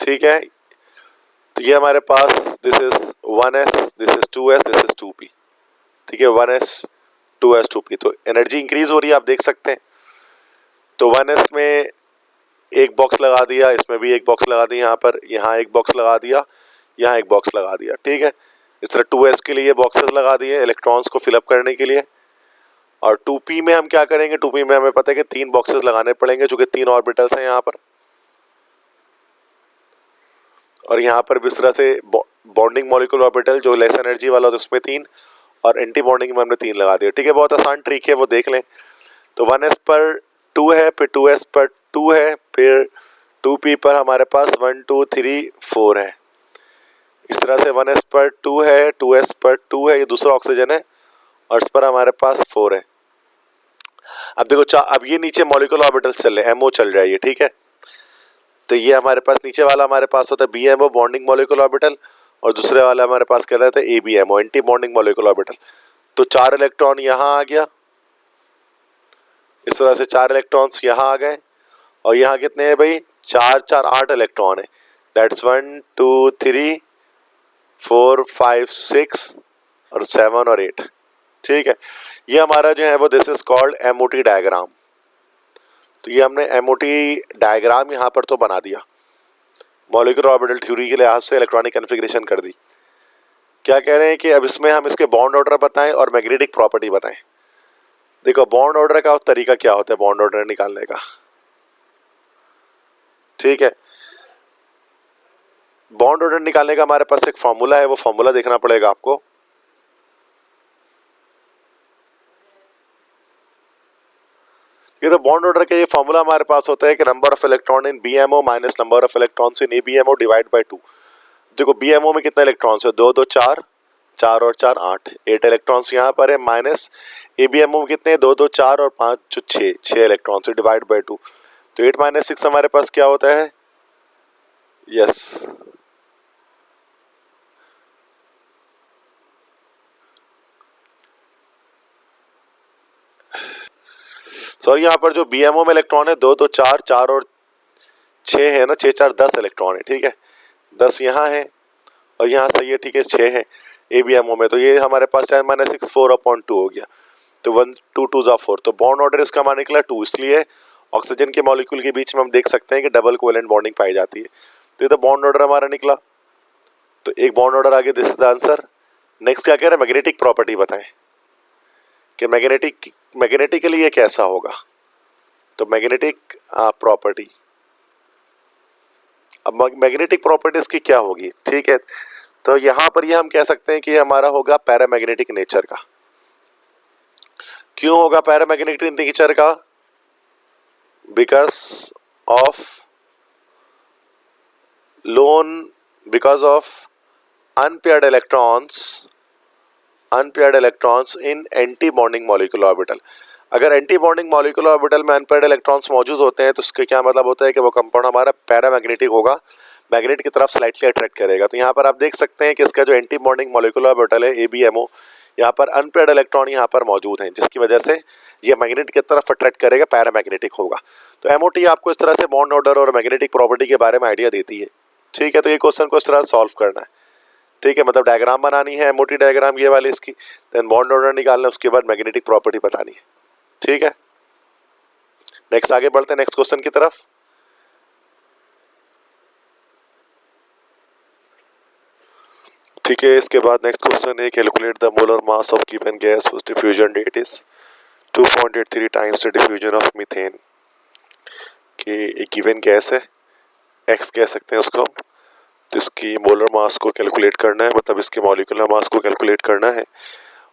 ठीक है, तो ये हमारे पास this is 1s, this is 2s, this is 2p। ठीक है, 1s 2s 2p, तो एनर्जी इंक्रीज हो रही है, आप देख सकते हैं। तो 1s में एक बॉक्स लगा दिया, इसमें भी एक बॉक्स लगा दिया, यहाँ पर यहाँ एक बॉक्स लगा दिया, यहाँ एक बॉक्स लगा दिया। ठीक है, इस तरह 2s के लिए बॉक्सेस लगा दिए इलेक्ट्रॉन्स को फिलअप करने के लिए। और 2p में हम क्या करेंगे, 2p में हमें पता है कि 3 बॉक्सेस लगाने पड़ेंगे, चूंकि 3 ऑर्बिटल्स हैं यहाँ पर, और यहाँ पर भी इस तरह से बॉन्डिंग मॉलिक्यूलर ऑर्बिटल जो लेस एनर्जी वाला होता है उसमें 3, और एंटी बॉन्डिंग में हमने 3 लगा दिया। ठीक है, बहुत आसान ट्रिक है, वो देख लें। तो 1s पर 2 है, फिर 2s पर 2 है, फिर 2p पर हमारे पास 1 2 3 4 है। इस तरह से 1s पर 2 है, 2s पर 2 है, ये दूसरा ऑक्सीजन है, और इस पर हमारे पास 4 है। अब देखो अब ये नीचे मॉलिक्यूलर ऑर्बिटल चल रहे हैं, MO चल रहा है ये। ठीक है, तो ये हमारे पास नीचे वाला हमारे पास होता है BMO बॉन्डिंग मॉलिक्यूलर ऑर्बिटल, और दूसरे वाला हमारे पास कहलाता है ABMO anti bonding molecular orbital. तो 4 इलेक्ट्रॉन यहाँ आ गया, इस तरह से 4 इलेक्ट्रॉन्स यहाँ आ गए, और यहाँ कितने हैं भाई, 4 4 8 इलेक्ट्रॉन है। दैट्स 1 2 3 4 5 6 और 7 और 8। ठीक है, ये हमारा जो है वो this is called MOT diagram. तो ये हमने MOT डायग्राम यहाँ पर तो बना दिया, मॉलिक्यूलर ऑर्बिटल थ्योरी के लिहाज से इलेक्ट्रॉनिक कॉन्फ़िगरेशन कर दी। क्या कह रहे हैं कि अब इसमें हम इसके बॉन्ड ऑर्डर बताएं और मैग्नेटिक प्रॉपर्टी बताएं। देखो बॉन्ड ऑर्डर का तरीका क्या होता है बॉन्ड ऑर्डर निकालने का, ठीक है। बॉन्ड ऑर्डर निकालने का हमारे पास एक फॉर्मूला है, वो फॉर्मूला देखना पड़ेगा आपको। ये तो बॉन्ड ऑर्डर का ये फॉर्मूला हमारे पास होता है कि number of electron in BMO minus number of electrons in ABMO divide by 2। देखो बीएमओ में कितने इलेक्ट्रॉन्स है, 2 2 4, 4 और 4 8, 8 इलेक्ट्रॉन्स यहाँ पर है, माइनस एबीएमओ में कितने 2 2 4 और 5 जो 6 इलेक्ट्रॉन्स है डिवाइड बाय 2। तो 8 माइनस 6 हमारे पास क्या होता है, यस सॉरी, यहाँ पर जो बीएमओ में इलेक्ट्रॉन है 2 2 4, 4 और 6 है ना, 6 4 10 इलेक्ट्रॉन है, ठीक है। 10 यहाँ है और यहाँ सही है, ठीक है 6 है एबीएमओ में। तो ये हमारे पास 10 माइनस 6 4/2 हो गया। तो 1 2 2 जा 4। तो बॉन्ड ऑर्डर इसका हमारा निकला 2। इसलिए ऑक्सीजन के मॉलिक्यूल के बीच में हम देख सकते हैं कि डबल कोवेलेंट बॉन्डिंग पाई जाती है। तो ये तो बॉन्ड ऑर्डर हमारा निकला। तो एक बॉन्ड ऑर्डर आगे, this is the answer. Next क्या कह रहे हैं, मैग्नेटिक प्रॉपर्टी बताएं कि मैग्नेटिकली ये कैसा होगा। तो मैग्नेटिक प्रॉपर्टी, अब मैग्नेटिक प्रॉपर्टीज की क्या होगी, ठीक है। तो यहाँ पर ये हम कह सकते हैं कि हमारा होगा पैरामैग्नेटिक नेचर का। क्यों होगा पैरामैग्नेटिक नेचर का, because of unpaired electrons in anti bonding molecular orbital. अगर एंटी बॉन्डिंग मॉलिक्यूलर ऑर्बिटल में अनपेयर्ड इलेक्ट्रॉन्स मौजूद होते हैं तो इसका क्या मतलब होता है कि वो कंपाउंड हमारा पैरामैग्नेटिक होगा, मैग्नेट की तरफ स्लाइटली अट्रैक्ट करेगा। तो यहाँ पर आप देख सकते हैं कि इसका जो एंटी बॉन्डिंग मॉलिक्यूलर ऑर्बिटल है एबीएमओ, यहाँ पर अनपेयर्ड इलेक्ट्रॉन यहाँ पर मौजूद हैं, जिसकी वजह से ये मैग्नेट की तरफ अट्रैक्ट करेगा, पैरामैग्नेटिक होगा। तो एमओटी आपको इस तरह से बॉन्ड ऑर्डर और मैग्नेटिक प्रॉपर्टी के बारे में आइडिया देती है, ठीक है। तो ये क्वेश्चन को इस तरह सॉल्व करना है, ठीक है। मतलब डायग्राम बनानी है, एमओटी डायग्राम ये वाली इसकी, देन बॉन्ड ऑर्डर निकालना है, उसके बाद मैग्नेटिक प्रॉपर्टी बतानी है, ठीक है। नेक्स्ट आगे बढ़ते हैं नेक्स्ट क्वेश्चन की तरफ। ठीक है, इसके बाद नेक्स्ट क्वेश्चन है calculate the molar mass of given gas whose diffusion rate is 2.83 times the diffusion of methane. कि एक गिवन गैस है, एक्स कह सकते हैं उसको हम, तो इसकी मोलर मास को कैलकुलेट करना है, मतलब इसके मॉलिक्यूलर मास को कैलकुलेट करना है,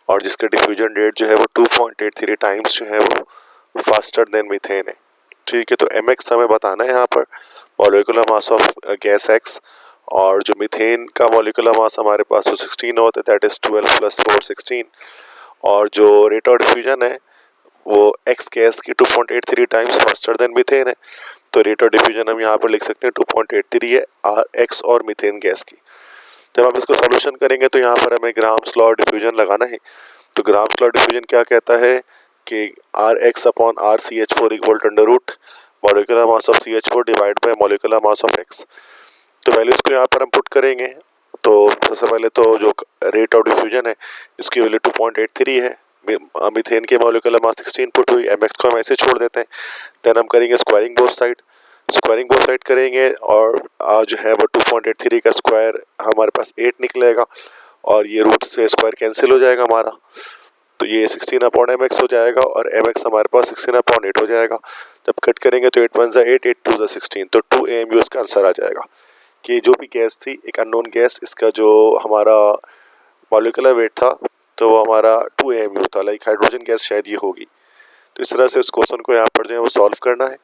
और जिसका डिफ्यूजन रेट जो है वो 2.83 टाइम्स जो है वो फास्टर देन मीथेन है, ठीक है। तो एम एक्स हमें बताना है यहाँ पर, molecular mass of gas x, और जो मीथेन का मॉलिक्यूलर मास हमारे पास वो 16 होता है, दैट इज 12 + 4 16, और जो रेट ऑफ डिफ्यूजन है वो एक्स गैस की 2.83 टाइम्स फास्टर देन मीथेन है। तो रेट ऑफ डिफ्यूजन हम यहाँ पर लिख सकते हैं 2.83 है एक्स और मीथेन गैस की। जब हम इसको सॉल्यूशन करेंगे तो यहाँ पर हमें ग्राम्स लॉ डिफ्यूजन लगाना है। तो ग्राम्स लॉ डिफ्यूजन क्या कहता है कि RX/RCH4 = molecular mass of CH4 divide by molecular mass of X। तो वैल्यूज को यहाँ पर हम पुट करेंगे। तो सबसे पहले तो जो रेट ऑफ डिफ्यूजन है इसकी वैल्यू 2.83 है, मीथेन के मॉलिक्यूलर मास 16 पुट हुई, mx को हम ऐसे छोड़ देते हैं। देन हम करेंगे स्क्वायरिंग बोथ साइड करेंगे, और जो है वो 2.83 का स्क्वायर हमारे पास 8 निकलेगा, और ये रूट से स्क्वायर कैंसिल हो जाएगा हमारा, तो ये 16/mx हो जाएगा, और mx हमारे पास 16/8 हो जाएगा। जब कट करेंगे तो 8 1 = 8, 8 2 = 16, तो 2 AMU इसका आंसर आ जाएगा। कि जो भी गैस थी, एक अननोन गैस, इसका जो हमारा मॉलिक्यूलर वेट था तो वो हमारा 2 AMU था, लाइक हाइड्रोजन गैस शायद ये होगी। तो इस तरह से इस क्वेश्चन को यहाँ पर जो है वो सॉल्व करना है।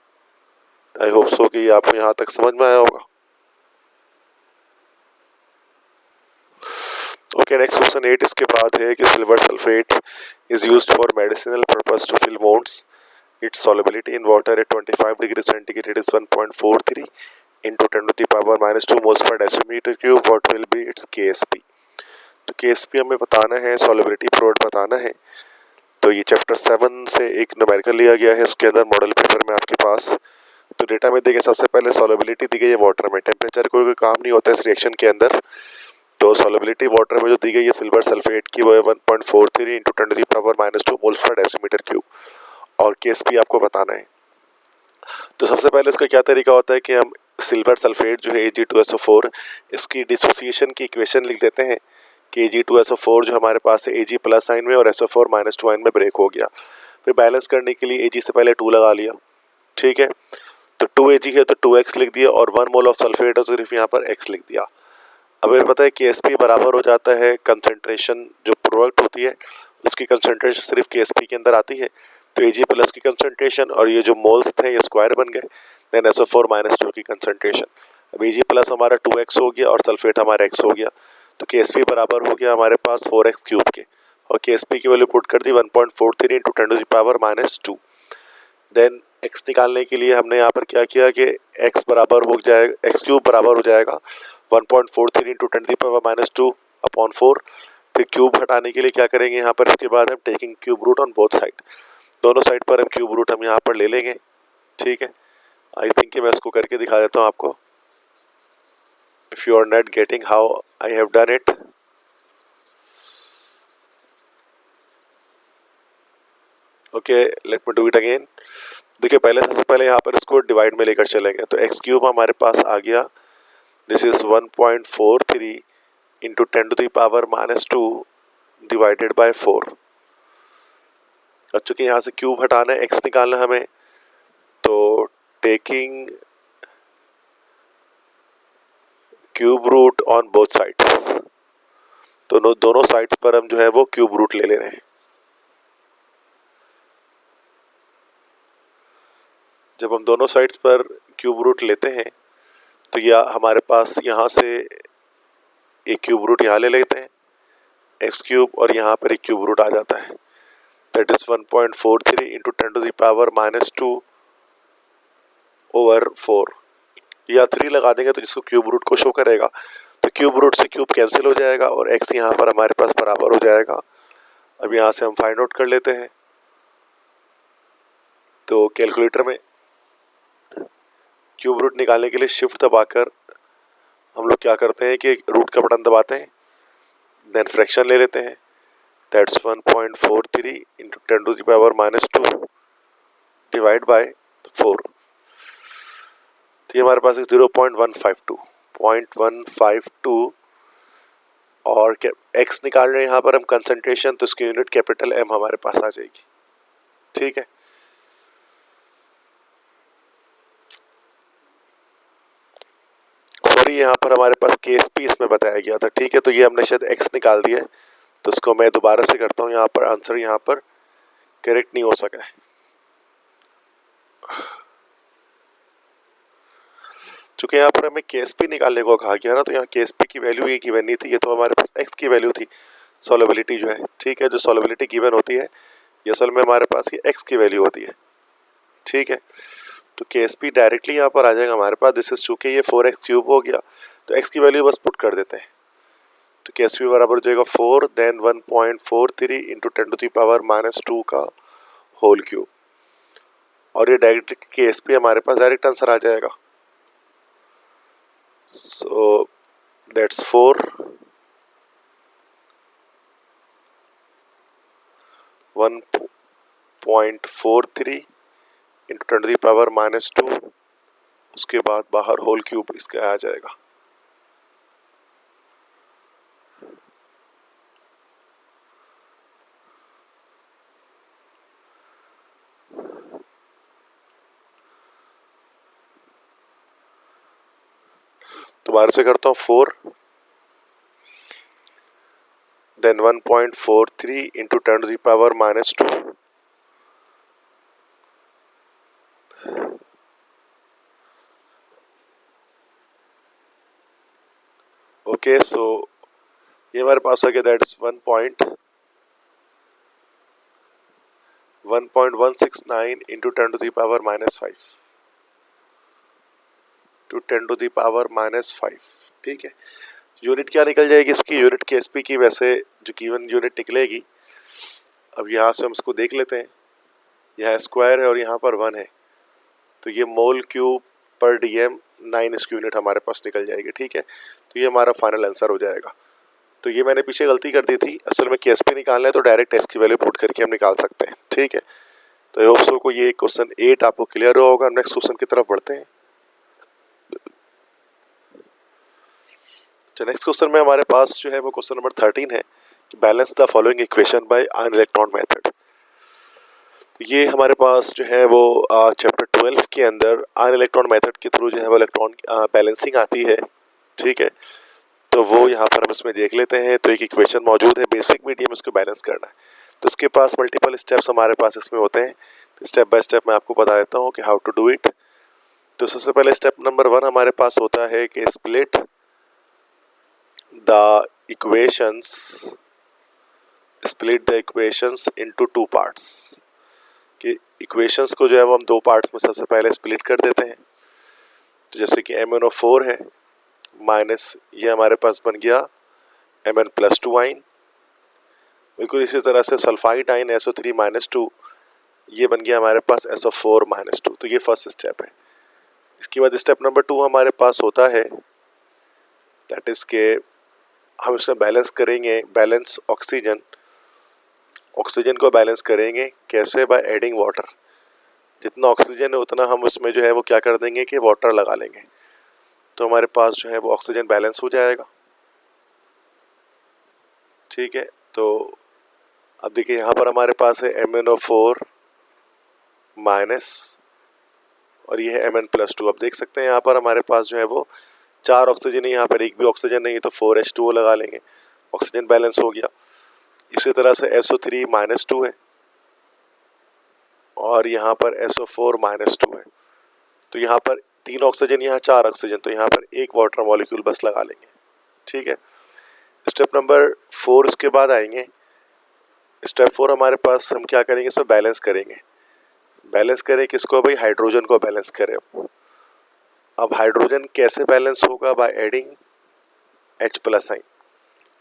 आई होप सो कि आपको यहाँ तक समझ में आया होगा। ओके, नेक्स्ट क्वेश्चन 8 इसके बाद है कि silver sulphate is used for medicinal purpose to fill wounds. Its solubility in water at 25 degree centigrade is 1.43 into 10⁻⁻² moles per decimeter cube. What will be its KSP? तो KSP हमें बताना है, solubility प्रोड बताना है। तो ये चैप्टर 7 से एक न्यूमेरिकल लिया गया है, उसके अंदर मॉडल पेपर में आपके पास। तो डेटा में देखिए, सबसे पहले सॉल्युबिलिटी दी गई है वाटर में, टेम्परेचर कोई काम नहीं होता इस रिएक्शन के अंदर। तो सॉल्युबिलिटी वाटर में जो दी गई है सिल्वर सल्फेट की वो है 1.43 into 10⁻⁻² moles per decimeter cube, और KSP आपको बताना है। तो सबसे पहले इसका क्या तरीका होता है कि हम सिल्वर सल्फेट जो है Ag2SO4, इसकी डिसोसिएशन की इक्वेशन लिख देते हैं Kg2SO4 जो हमारे पास है Ag प्लस साइन में और SO4 माइनस 2 आइन में ब्रेक हो गया। फिर बैलेंस करने के लिए Ag से पहले 2 लगा लिया, ठीक है। तो 2Ag है तो 2x लिख दिया और 1 मोल ऑफ सल्फेट है तो सिर्फ यहाँ पर x लिख दिया। अब हमें पता है कि Sp बराबर हो जाता है कंसनट्रेशन जो प्रोडक्ट होती है उसकी कंसनट्रेशन सिर्फ Ksp के अंदर आती है, तो Ag प्लस की कंसनट्रेशन और ये जो मोल्स थे ये स्क्वायर बन गए, देन SO4 माइनस 2 की कंसनट्रेशन। अब Ag प्लस हमारा 2x हो गया और सल्फेट हमारा x हो गया, तो Ksp बराबर हो गया हमारे पास 4x क्यूब के, और Ksp की वैल्यू पुट कर दी 1.43 into 10 to the power minus 2। Then x निकालने के लिए हमने यहाँ पर क्या किया कि x बराबर हो जाएगा, x क्यूब बराबर हो जाएगा 1.43 into 10 to the power minus 2 upon 4। फिर क्यूब हटाने के लिए क्या करेंगे यहाँ पर, इसके बाद हम taking cube root on both side, दोनों साइड पर हम क्यूब रूट हम यहाँ पर ले लेंगे, ठीक है। आई थिंक कि मैं इसको करके दिखा देता हूँ आपको, if you are not getting how I have done it. Okay, let me do it again. देखिए सबसे पहले यहाँ पर इसको डिवाइड में लेकर चलेंगे, तो एक्स क्यूब हमारे पास आ गया, this is 1.43 into 10 to the power minus 2 divided by 4। अब चूंकि यहाँ से क्यूब हटाना है, एक्स निकालना हमें, तो taking cube root on both sides, तो दोनों साइड्स पर हम जो है वो क्यूब रूट ले रहे हैं। जब हम दोनों साइड्स पर क्यूब रूट लेते हैं तो यह हमारे पास यहाँ से एक क्यूब रूट यहाँ ले लेते हैं एक्स क्यूब, और यहाँ पर एक क्यूब रूट आ जाता है, that is 1.43 into 10 to the power minus 2 over 4। या 3 लगा देंगे तो जिसको क्यूब रूट को शो करेगा, तो क्यूब रूट से क्यूब कैंसिल हो जाएगा और एक्स यहाँ पर हमारे पास बराबर हो जाएगा। अब यहाँ से हम फाइंड आउट कर लेते हैं, तो कैलकुलेटर में क्यूब रूट निकालने के लिए शिफ्ट दबाकर हम लोग क्या करते हैं कि रूट का बटन दबाते हैं, देन फ्रैक्शन ले लेते हैं, that's 1.43 into 10 to the power minus 2 divide by 4। तो ये हमारे पास 0.152 और x निकाल रहे हैं यहाँ पर हम कंसंट्रेशन, तो इसकी यूनिट कैपिटल M हमारे पास आ जाएगी, ठीक है। सॉरी, यहाँ पर हमारे पास Ksp इसमें बताया गया था, ठीक है, तो ये हमने शायद x निकाल दिया है, तो इसको मैं दोबारा से करता हूँ। यहाँ पर आंसर यहाँ पर करेक्ट नहीं हो सका है, चूंकि यहाँ पर हमें Ksp निकालने को कहा गया ना, तो यहाँ Ksp की वैल्यू ये गिवन नहीं थी, ये तो हमारे पास x की वैल्यू थी, सॉल्युबिलिटी जो है, ठीक है, जो सॉल्युबिलिटी गिवन होती है ये असल में हमारे पास ये x की वैल्यू होती है, ठीक है। तो Ksp डायरेक्टली यहाँ पर आ जाएगा हमारे पास, दिस इज चूंकि ये 4x क्यूब हो गया, तो x की वैल्यू बस पुट कर देते हैं, तो Ksp बराबर हो जाएगा 4 then 1.43 into 10 to the power minus 2 का होल क्यूब, और ये डायरेक्ट Ksp हमारे पास डायरेक्ट आंसर आ जाएगा। So that's 4 1.43 into 10 to the power minus 2, उसके बाद बाहर होल क्यूब इसका आ जाएगा। दोबारा से करता हूँ, 4 then 1.43 into 10 to the power minus 2, okay. So ये हमारे पास आ गया, that is 1.169 into 10 to the power minus 5 to 10 to the power minus 5, ठीक है। यूनिट क्या निकल जाएगी इसकी, यूनिट Ksp की वैसे जो गिवन यूनिट निकलेगी, अब यहाँ से हम इसको देख लेते हैं, यहाँ स्क्वायर है और यहाँ पर 1 है, तो ये मोल क्यूब पर dm 9 इसकी यूनिट हमारे पास निकल जाएगी, ठीक है। तो ये हमारा फाइनल आंसर हो जाएगा। तो ये मैंने पीछे गलती कर दी थी, असल में Ksp निकालना है तो डायरेक्ट x की वैल्यू पुट करके हम निकाल सकते हैं, ठीक है। तो आई होप सो को ये क्वेश्चन 8 आपको क्लियर होगा। नेक्स्ट क्वेश्चन की तरफ बढ़ते हैं। तो नेक्स्ट क्वेश्चन में हमारे पास जो है वो क्वेश्चन नंबर 13 है कि balance the following equation by ion electron method. तो ये हमारे पास जो है वो चैप्टर 12 के अंदर आयन इलेक्ट्रॉन मेथड के थ्रू जो है वो इलेक्ट्रॉन बैलेंसिंग आती है, ठीक है। तो वो यहाँ पर हम इसमें देख लेते हैं। तो एक इक्वेशन मौजूद है बेसिक मीडियम, इसको बैलेंस करना है। तो उसके पास मल्टीपल स्टेप्स हमारे पास इसमें होते हैं। तो स्टेप बाय स्टेप मैं आपको बता देता हूँ कि हाउ टू डू इट। तो सबसे पहले स्टेप नंबर 1 हमारे पास होता है कि split the equations into two parts. कि इक्वेशंस को जो है वो हम दो पार्ट्स में सबसे पहले स्प्लिट कर देते हैं। तो जैसे कि MnO4 है माइनस ये हमारे पास बन गया Mn+2 आइन। बिल्कुल इसी तरह से सल्फाइड आइन SO3-2 ये बन गया हमारे पास SO4-2। तो ये फर्स्ट स्टेप है। इसके बाद स्टेप नंबर 2 हमारे पास होता है दैट इज के हम इसमें बैलेंस करेंगे, बैलेंस ऑक्सीजन को बैलेंस करेंगे। कैसे? By adding water. जितना ऑक्सीजन है उतना हम उसमें जो है वो क्या कर देंगे कि वाटर लगा लेंगे। तो हमारे पास जो है वो ऑक्सीजन बैलेंस हो जाएगा, ठीक है। तो अब देखिए यहाँ पर हमारे पास है MnO4 माइनस और ये है Mn+2। अब देख सकते हैं यहाँ पर हमारे पास जो है वो 4 ऑक्सीजन है, यहाँ पर एक भी ऑक्सीजन नहीं है तो 4H2O लगा लेंगे, ऑक्सीजन बैलेंस हो गया। इसी तरह से SO3-2 है और यहाँ पर SO4-2 है। तो यहाँ पर 3 ऑक्सीजन, यहाँ 4 ऑक्सीजन, तो यहाँ पर एक वाटर मॉलिक्यूल बस लगा लेंगे, ठीक है। स्टेप नंबर 4 इसके बाद आएंगे। स्टेप 4 हमारे पास हम क्या करेंगे, इसमें बैलेंस करेंगे। बैलेंस करें किसको भाई? हाइड्रोजन को बैलेंस करें। अब हाइड्रोजन कैसे बैलेंस होगा? बाय एडिंग H+ आइन।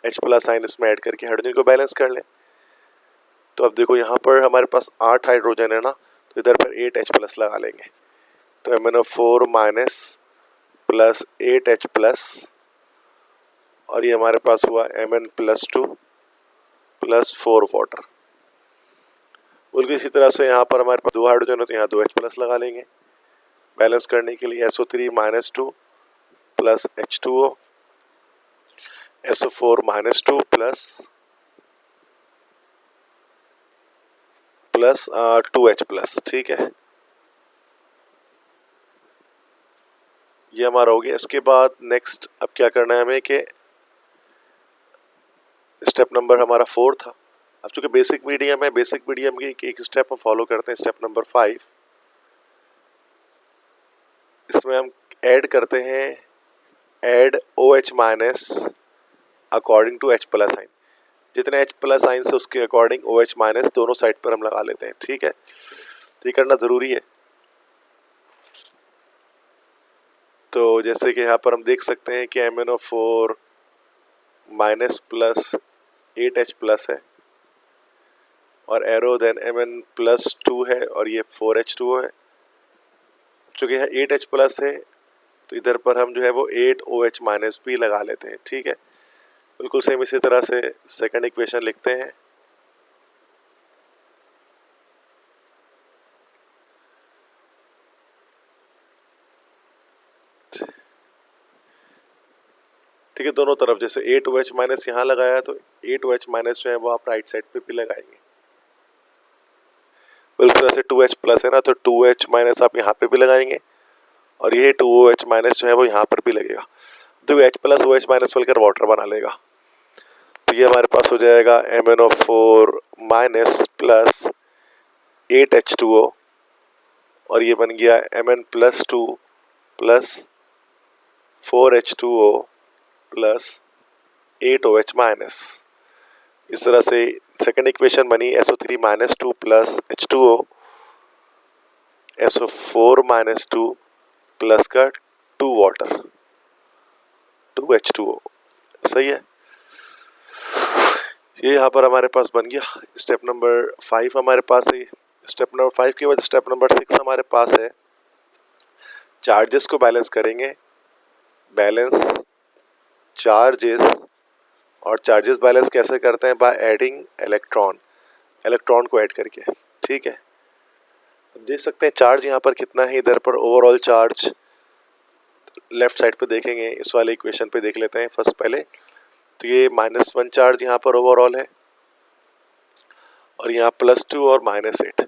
H+ आइन इसमें ऐड करके हाइड्रोजन को बैलेंस कर लें। तो अब देखो यहाँ पर हमारे पास 8 हाइड्रोजन है ना, तो इधर पर 8H+ लगा लेंगे। तो MnO4 माइनस प्लस 8H+ और ये हमारे पास हुआ Mn+2 प्लस 4 वाटर। बिल्कुल इसी तरह से यहाँ पर हमारे पास 2 हाइड्रोजन है तो यहाँ 2H+ लगा लेंगे बैलेंस करने के लिए। SO3-2 plus H2O, SO4-2 plus 2H+, ठीक है। ये हमारा हो गया। इसके बाद नेक्स्ट अब क्या करना है हमें कि स्टेप नंबर हमारा 4 था। अब चूंकि बेसिक मीडियम है, बेसिक मीडियम की एक स्टेप हम फॉलो करते हैं, स्टेप नंबर 5। इसमें हम ऐड करते हैं add OH- according to H+ ion. जितने H+ आइन से उसके अकॉर्डिंग OH- दोनों साइड पर हम लगा लेते हैं, ठीक है। तो ये करना ज़रूरी है। तो जैसे कि यहाँ पर हम देख सकते हैं कि MnO4 माइनस प्लस 8H+ है और एरो देन Mn+2 है और ये 4H2O है। चूँकि यहाँ 8H+ है तो इधर पर हम जो है वो 8OH- भी लगा लेते हैं, ठीक है। बिल्कुल सेम इसी तरह से सेकंड इक्वेशन लिखते हैं। ठीक है, दोनों तरफ जैसे 8OH- यहाँ लगाया तो 8OH- जो है वो आप राइट साइड पे भी लगाएंगे। इस तरह से 2H+ है ना, तो 2H- आप यहाँ पे भी लगाएंगे और ये 2OH- जो है वो यहाँ पर भी लगेगा। तो H+ OH- मिलकर वाटर बना लेगा। तो ये हमारे पास हो जाएगा MnO4 प्लस 8H2O और ये बन गया Mn+2 plus 4H2O plus 8OH-। इस तरह से सेकंड इक्वेशन बनी SO3-2 plus H2O SO4-2 plus का 2 वाटर 2H2O, सही है। ये यहाँ पर हमारे पास बन गया। स्टेप नंबर 5 हमारे पास है। स्टेप नंबर 5 के बाद स्टेप नंबर 6 हमारे पास है चार्जेस को बैलेंस करेंगे। बैलेंस चार्जेस, और चार्जेस बैलेंस कैसे करते हैं? बाय एडिंग इलेक्ट्रॉन को ऐड करके, ठीक है। देख सकते हैं चार्ज यहाँ पर कितना है, इधर पर ओवरऑल चार्ज लेफ्ट साइड पे देखेंगे, इस वाले इक्वेशन पे देख लेते हैं फर्स्ट पहले। तो ये -1 चार्ज यहाँ पर ओवरऑल है और यहाँ +2 और -8,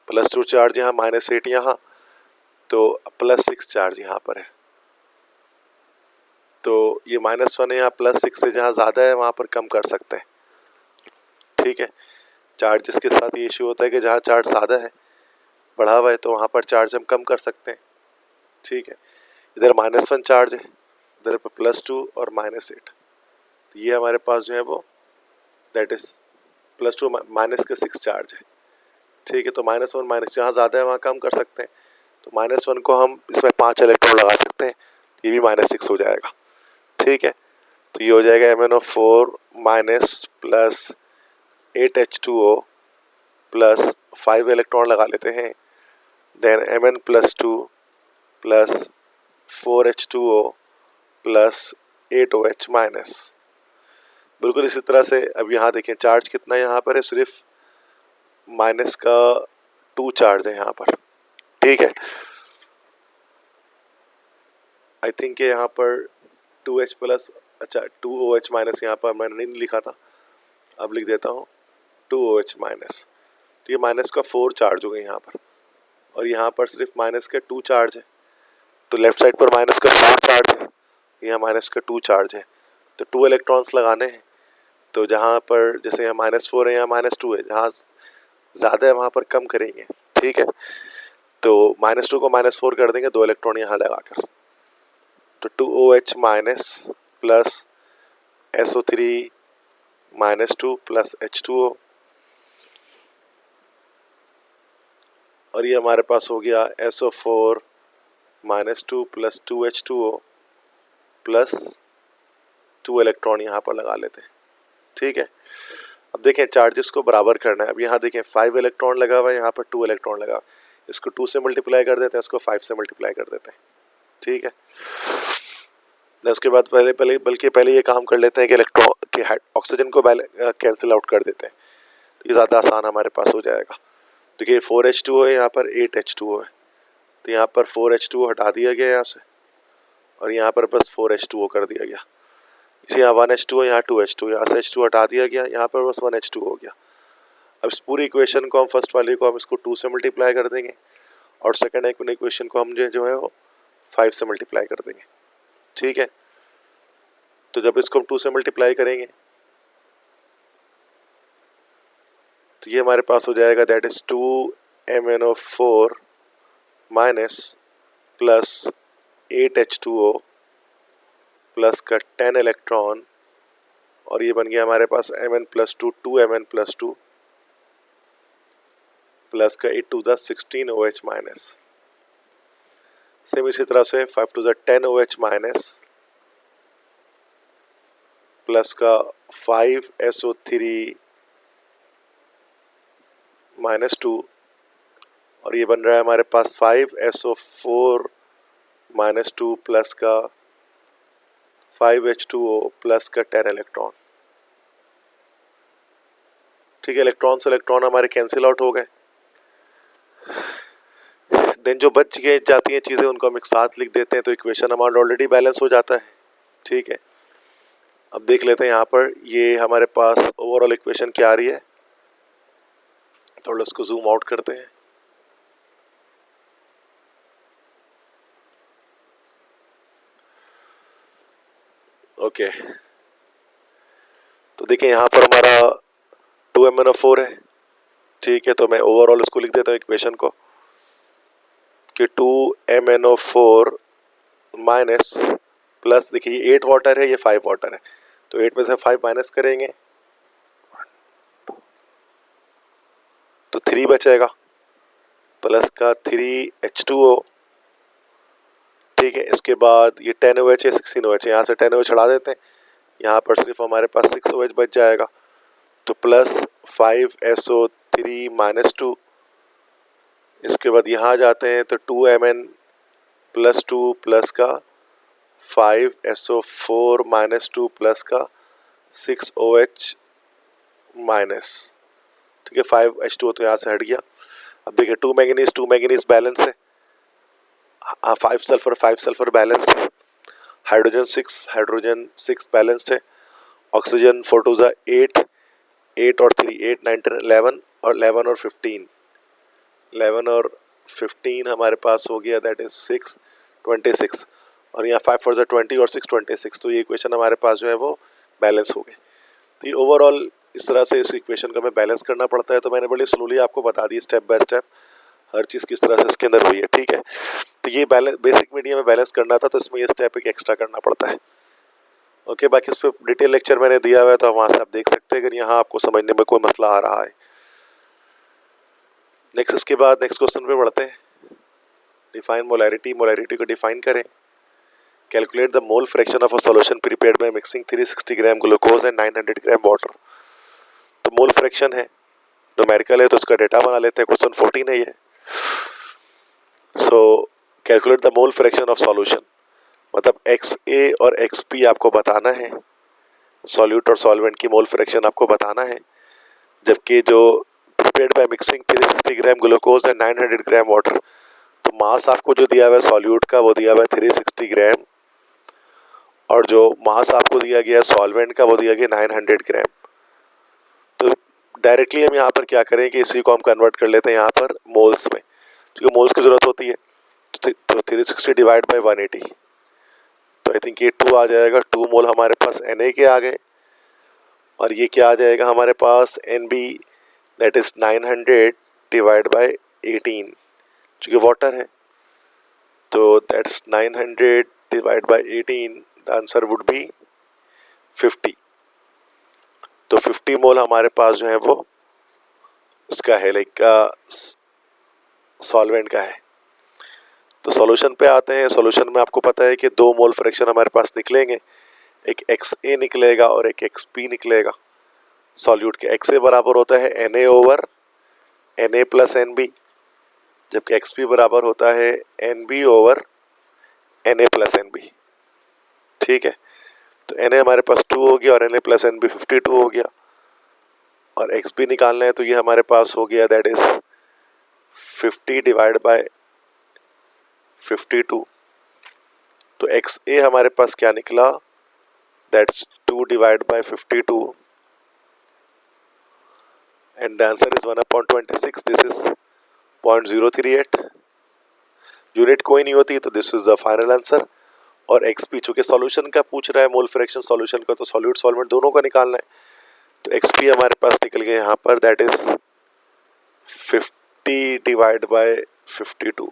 +2 चार्ज यहाँ, -8 यहाँ, तो +6 चार्ज यहाँ पर है। तो ये -1 है यहाँ, +6 से जहाँ ज़्यादा है वहाँ पर कम कर सकते हैं। ठीक है, चार्जेस के साथ ये इशू होता है कि जहाँ चार्ज ज़्यादा है, बढ़ा हुआ है, तो वहाँ पर चार्ज हम कम कर सकते हैं। ठीक है, इधर -1 चार्ज है, इधर पर +2 और -8, तो ये हमारे पास जो है वो दैट इज़ +2 -6 चार्ज है। ठीक है, तो -1 जहाँ ज़्यादा है वहाँ कम कर सकते हैं। तो -1 को हम इसमें 5 इलेक्ट्रॉन लगा सकते हैं, ये भी -6 हो जाएगा। ठीक है, तो ये हो जाएगा MnO4 + 8H2O प्लस 5 इलेक्ट्रॉन लगा लेते हैं, देन Mn+2 + 4H2O + 8OH-। बिल्कुल इसी तरह से अब यहाँ देखें चार्ज कितना है, यहाँ पर है सिर्फ -2 चार्ज है यहाँ पर। ठीक है, आई थिंक यहाँ पर 2H+, अच्छा 2OH- यहाँ पर मैंने नहीं लिखा था, अब लिख देता हूँ 2OH-। तो ये माइनस का 4 चार्ज हो गए यहाँ पर, और यहाँ पर सिर्फ माइनस का 2 चार्ज है। तो लेफ्ट साइड पर माइनस का 4 चार्ज है, यहाँ माइनस का 2 चार्ज है, तो 2 इलेक्ट्रॉन्स लगाने हैं। तो जहाँ पर जैसे यहाँ -4 है, यहाँ -2 है, जहाँ ज़्यादा है वहाँ पर कम करेंगे। ठीक है, तो -2 को -4 कर देंगे, 2 इलेक्ट्रॉन यहाँ लगाकर, तो 2OH- plus SO3 -2 plus H2O, और ये हमारे पास हो गया SO4 -2 plus 2H2O plus 2 electron यहाँ पर लगा लेते हैं। ठीक है, अब देखें चार्जेस को बराबर करना है। अब यहाँ देखें 5 इलेक्ट्रॉन लगा हुआ है, यहाँ पर 2 इलेक्ट्रॉन लगा, इसको 2 से मल्टीप्लाई कर देते हैं, इसको 5 से मल्टीप्लाई कर देते हैं। ठीक है, उसके बाद पहले ये काम कर लेते हैं कि इलेक्ट्रॉन के ऑक्सीजन को कैंसिल आउट कर देते हैं, तो ये ज़्यादा आसान हमारे पास हो जाएगा। देखिए 4H2O है, यहाँ पर 8H2O है, तो यहाँ पर 4H2O हटा दिया गया यहाँ से, और यहाँ पर बस 4H2O कर दिया गया। इसे यहाँ 1H2O, यहाँ 2H2O, यहाँ से H2 हटा दिया गया, यहाँ पर बस 1H2 हो गया। अब इस पूरी इक्वेशन को हम फर्स्ट वाले को हम इसको 2 से मल्टीप्लाई कर देंगे, और सेकंड इक्वेशन को हम जो है वो 5 से मल्टीप्लाई कर देंगे। ठीक है, तो जब इसको हम 2 से मल्टीप्लाई करेंगे तो ये हमारे पास हो जाएगा that is 2MnO4 plus 8H2O plus का 10 इलेक्ट्रॉन, और ये बन गया हमारे पास Mn+2 2Mn+2 प्लस का 8 to the 16 OH-। सेम इसी तरह से 5 to the 10 OH- प्लस का 5 SO3 -2, और ये बन रहा है हमारे पास 5 SO4 -2 प्लस का 5H2O प्लस का 10 इलेक्ट्रॉन। ठीक है, इलेक्ट्रॉन से इलेक्ट्रॉन हमारे कैंसिल आउट हो गए। देन जो बच गए जाती हैं चीज़ें उनको हम एक साथ लिख देते हैं, तो इक्वेशन हमारा ऑलरेडी बैलेंस हो जाता है। ठीक है, अब देख लेते हैं यहाँ पर ये हमारे पास ओवरऑल इक्वेशन क्या आ रही है। थोड़ा इसको जूम आउट करते हैं। ओके, तो देखिए यहाँ पर हमारा 2MnO4 है। ठीक है, तो मैं ओवरऑल इसको लिख देता हूँ इक्वेशन को कि 2MnO4 माइनस प्लस, देखिए ये 8 वाटर है, ये 5 वाटर है, तो 8 में से 5 माइनस करेंगे तो 3 बचेगा, प्लस का 3H2O। ठीक है, इसके बाद ये 10OH है, 16OH है, यहाँ से 10OH हटा देते हैं, यहाँ पर सिर्फ हमारे पास 6OH बच जाएगा, तो प्लस 5SO3 -2। इसके बाद यहाँ जाते हैं तो 2Mn+2 प्लस का 5SO4 -2 प्लस का 6OH-। ठीक है, 5H2O तो यहाँ से हट गया। अब देखिए 2 मैंगनीज बैलेंस है, 5 सल्फर बैलेंस है, हाइड्रोजन 6 बैलेंस्ड है, ऑक्सीजन 4 2 8, 8 और 3 8 9 10 11 और 11 और 15, 11 और 15 हमारे पास हो गया, दैट इज 6 26, और यहाँ 5 4 20 और 6 26। तो ये इक्वेशन हमारे पास जो है वो बैलेंस हो गए। तो ये ओवरऑल इस तरह से इस इक्वेशन को हमें बैलेंस करना पड़ता है। तो मैंने बड़ी स्लोली आपको बता दी स्टेप बाय स्टेप हर चीज़ किस तरह से इसके अंदर हुई है, ठीक है। तो ये बैलेंस बेसिक मीडियम में बैलेंस करना था, तो इसमें ये स्टेप एक एक्स्ट्रा करना पड़ता है। ओके, बाकी इस पर डिटेल लेक्चर मैंने दिया हुआ है, तो वहाँ से आप देख सकते हैं अगर यहाँ आपको समझने में कोई मसला आ रहा है। नेक्स्ट, इसके बाद नेक्स्ट क्वेश्चन पे बढ़ते हैं। डिफाइन मोलैरिटी, मोलैरिटी को डिफाइन करें। Calculate the mole fraction of a solution prepared by mixing 360 gram glucose and 900 gram water. तो मोल फ्रैक्शन है, न्यूमेरिकल है, तो उसका डेटा बना लेते हैं। क्वेश्चन 14 है ये। सो calculate the mole fraction of solution, मतलब XA और XP आपको बताना है, सॉल्यूट और सॉल्वेंट की मोल फ्रैक्शन आपको बताना है। जबकि जो prepared by mixing 360 gram glucose and 900 gram water, तो मास आपको जो दिया हुआ है सॉल्यूट का वो दिया हुआ है 360 ग्राम, और जो मास आपको दिया गया है सॉल्वेंट का वो दिया गया 900 ग्राम। तो डायरेक्टली हम यहाँ पर क्या करें कि इसी को हम कन्वर्ट कर लेते हैं यहाँ पर मोल्स में, क्योंकि मोल्स की ज़रूरत होती है। तो 360 डिवाइड बाई 180, तो आई थिंक ये 2 आ जाएगा। 2 मोल हमारे पास Na के आ गए, और ये क्या आ जाएगा हमारे पास Nb, that is 900 divide by 18, चूँकि वाटर है। तो that's 900 divide by 18, the answer would be 50। तो 50 मोल हमारे पास जो है वो इसका है, लाइक सॉल्वेंट का है। तो सॉल्यूशन पे आते हैं। सॉल्यूशन में आपको पता है कि 2 मोल फ्रैक्शन हमारे पास निकलेंगे, एक XA निकलेगा और एक XP निकलेगा। सॉल्यूट के XA बराबर होता है Na over Na plus NB, जबकि XP बराबर होता है NB over Na plus NB, ठीक है। तो Na हमारे पास 2 हो गया और Na प्लस NB 52 हो गया, और XP निकालना है तो ये हमारे पास हो गया, दैट इज 50 डिवाइड बाय 52। तो XA हमारे पास क्या निकला, that's 2 divide bye 52, and the answer is 1/26। This is 0.038। Unit कोई नहीं होती, तो this is the final answer. और XP चूंकि सॉल्यूशन का पूछ रहा है, मोल फ्रैक्शन सॉल्यूशन का, तो सॉल्यूट सॉल्वेंट दोनों का निकालना है। तो XP हमारे पास निकल गया यहाँ पर, दैट इज 50 डिवाइड बाय 52,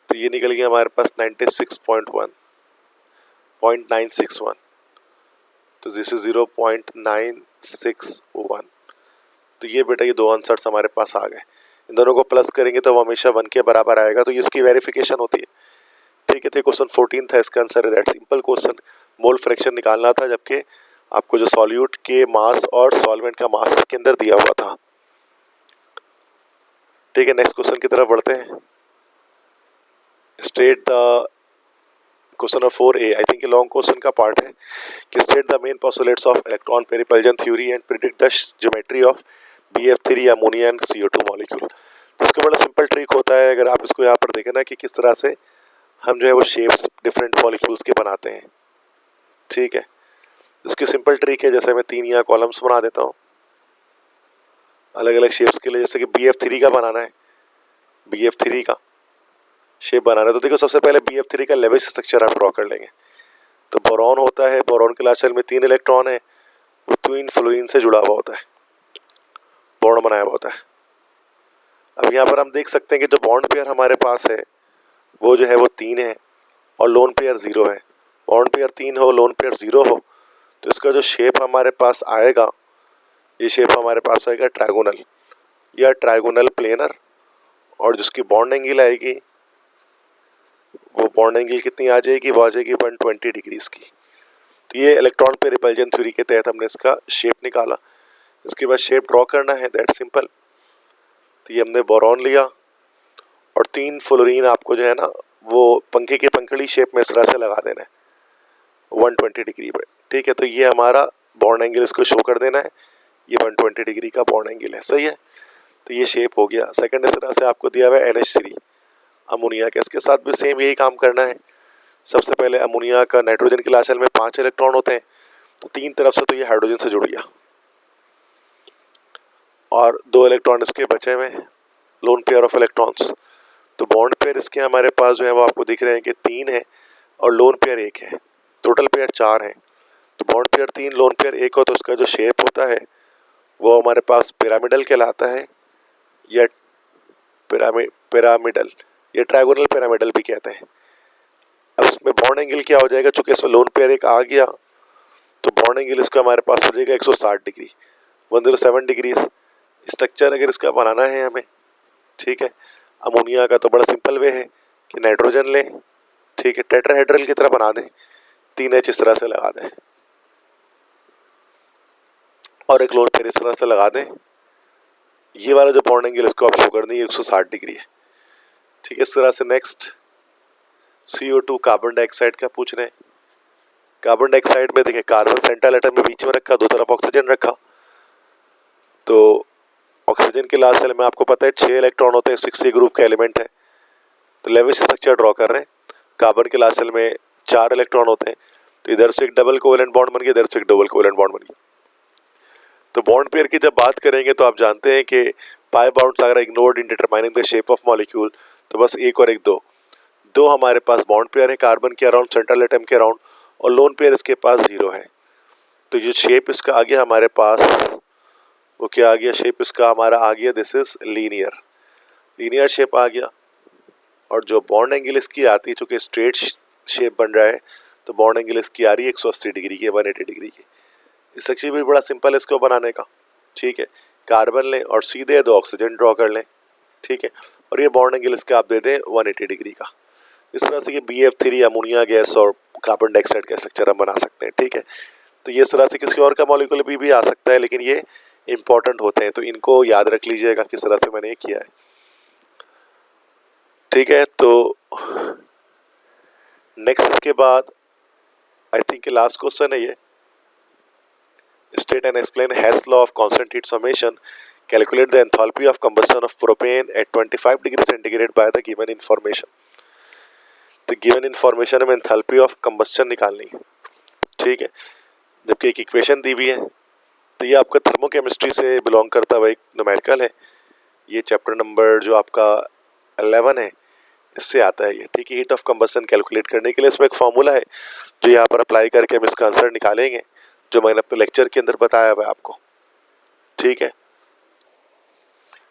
तो ये निकल गया हमारे पास 96.961। तो दिस इज 0.961। तो ये बेटा ये 2 आंसर्स हमारे पास आ गए। इन दोनों को प्लस करेंगे तो वो हमेशा 1 के बराबर आएगा, तो ये इसकी वेरिफिकेशन होती है, ठीक है। तो क्वेश्चन 14 था, इसका आंसर है that simple question, mole fraction निकालना था, जबकि आपको जो सॉल्यूट के मास और सॉल्वेंट का मास इसके अंदर दिया हुआ था, ठीक है। नेक्स्ट क्वेश्चन की तरफ बढ़ते हैं। State the question number 4A, I think ये लॉन्ग क्वेश्चन का पार्ट है कि state the main postulates of electron repulsion theory and predict the geometry of BF3 ammonia and CO2 molecule. तो इसका बड़ा सिंपल ट्रिक होता है, अगर आप इसको यहाँ पर देखें ना कि किस तरह से हम जो है वो शेप्स डिफरेंट मॉलिक्यूल्स के बनाते हैं, ठीक है। इसकी सिंपल ट्रिक है, जैसे मैं 3 यहाँ कॉलम्स बना देता हूँ अलग अलग शेप्स के लिए। जैसे कि BF3 का बनाना है, BF3 का शेप बनाना है, तो देखो सबसे पहले BF3 का लेविस स्ट्रक्चर आप ड्रॉ कर लेंगे। तो बोरॉन होता है, बोरॉन के लास्ट शेल में 3 इलेक्ट्रॉन है, वो ट्विन फ्लोरीन से जुड़ा हुआ होता है, बॉन्ड बनाया हुआ होता है। अब यहाँ पर हम देख सकते हैं कि जो बॉन्ड पेयर हमारे पास है वो जो है वो 3 है और लोन पेयर 0 है। बॉन्ड पेयर 3 हो, लोन पेयर 0 हो, तो इसका जो शेप हमारे पास आएगा, ये शेप हमारे पास आएगा ट्रायगोनल या ट्रायगोनल प्लेनर, और जिसकी बॉन्ड एंगल आएगी वो बॉन्ड एंगल कितनी आ जाएगी, वो आ जाएगी 120 डिग्रीज की। तो ये इलेक्ट्रॉन पे रिपल्जन थ्योरी के तहत हमने इसका शेप निकाला। इसके बाद शेप ड्रॉ करना है, दैट सिंपल। तो ये हमने बोरॉन लिया और 3 फ्लोरीन आपको जो है ना वो पंखे की पंखड़ी शेप में इस तरह से लगा देना है 120 डिग्री पे, ठीक है। तो ये हमारा बॉन्ड एंगल इसको शो कर देना है, ये 120 डिग्री का बॉन्ड एंगल है, सही है। तो ये शेप हो गया। सेकंड इस तरह से आपको दिया हुआ है NH3 अमोनिया का, इसके साथ भी सेम यही काम करना है। सबसे पहले अमोनिया का नाइट्रोजन के लास्ट शेल में 5 इलेक्ट्रॉन होते हैं, तो 3 तरफ से तो ये हाइड्रोजन से जुड़ गया, और 2 इलेक्ट्रॉन इसके बचे हुए लोन पेयर ऑफ इलेक्ट्रॉन्स। तो बॉन्ड पेयर इसके हमारे पास जो है वो आपको दिख रहे हैं कि 3 है और लोन पेयर 1 है, टोटल पेयर 4 हैं। तो बॉन्ड पेयर 3 लोन पेयर 1 हो तो उसका जो शेप होता है वो हमारे पास पिरामिडल कहलाता है, या पिरामिडल या ट्रायगोनल पिरामिडल भी कहते हैं। अब इसमें बॉन्ड एंगल क्या हो जाएगा, चूंकि इसमें लोन पेयर 1 आ गया तो बॉन्ड एंगल इसका हमारे पास हो जाएगा 160 डिग्री, 107 डिग्रीज। स्ट्रक्चर अगर इसका बनाना है हमें, ठीक है, अमोनिया का तो बड़ा सिंपल वे है कि नाइट्रोजन लें, ठीक है, टेट्राहेड्रल की तरह बना दें, 3H इस तरह से लगा दें और एक लोन पेयर इस तरह से लगा दें। ये वाला जो बॉन्ड एंगल इसको आप शो कर दें 160 डिग्री है, ठीक है। इस तरह से नेक्स्ट CO2 कार्बन डाइऑक्साइड का पूछ रहे हैं। कार्बन डाइऑक्साइड में देखिए कार्बन सेंट्रल एटम में बीच में रखा, दो तरफ ऑक्सीजन रखा, तो ऑक्सीजन के लास्ट सेल में आपको पता है 6 इलेक्ट्रॉन होते हैं, 6 ग्रुप का एलिमेंट है। तो लेविस स्ट्रक्चर ड्रॉ कर रहे हैं, कार्बन के लास्ट सेल में 4 इलेक्ट्रॉन होते हैं, तो इधर से एक डबल कोवेलेंट बॉन्ड बन गया, इधर से एक डबल कोवेलेंट बॉन्ड बन गया। तो बॉन्ड पेयर की जब बात करेंगे तो आप जानते हैं कि pi bonds are ignored in determining the shape of molecule, तो बस एक और एक दो हमारे पास बॉन्ड पेयर है कार्बन के अराउंड, सेंट्रल एटम के अराउंड, और लोन पेयर इसके पास 0 है। तो ये शेप इसका आ गया हमारे पास, वो क्या आ गया, शेप इसका हमारा आ गया, दिस इज लीनियर शेप आ गया। और जो बॉन्ड एंगल इसकी आती है, चूँकि स्ट्रेट शेप बन रहा है, तो बॉन्ड एंगल इसकी आ रही है 180 डिग्री की, 180 डिग्री की। इस सेक्शन भी बड़ा सिंपल है इसको बनाने का, ठीक है। कार्बन लें और सीधे 2 ऑक्सीजन ड्रॉ कर लें, ठीक है, और ये बॉन्ड एंगल इसका आप दे दें 180 डिग्री का। इस तरह से ये BF3 अमोनिया गैस और कार्बन डाइऑक्साइड का स्ट्रक्चर हम बना सकते हैं, ठीक है। तो ये इस तरह से किसी और का मॉलिक्यूल भी आ सकता है, लेकिन ये इंपॉर्टेंट होते हैं, तो इनको याद रख लीजिएगा किस तरह से मैंने ये किया है, ठीक है। तो नेक्स्ट इसके बाद आई थिंक लास्ट क्वेश्चन है ये, state and explain Hess law of constant heat summation, calculate the enthalpy of combustion of propane at 25 degree centigrade by the given information। तो गिवन इन्फॉर्मेशन में एंथैल्पी ऑफ कंबस्शन निकालनी है, ठीक है, जबकि एक इक्वेशन दी हुई है। तो ये आपका थर्मोकेमिस्ट्री से बिलोंग करता हुआ एक न्यूमेरिकल है, ये चैप्टर नंबर जो आपका 11 है इससे आता है ये, ठीक है। हीट ऑफ कंबस्शन कैलकुलेट करने के लिए इसमें एक फॉर्मूला है जो यहाँ पर अप्लाई करके हम इसका आंसर निकालेंगे, जो मैंने अपने लेक्चर के अंदर बताया हुआ है आपको, ठीक है।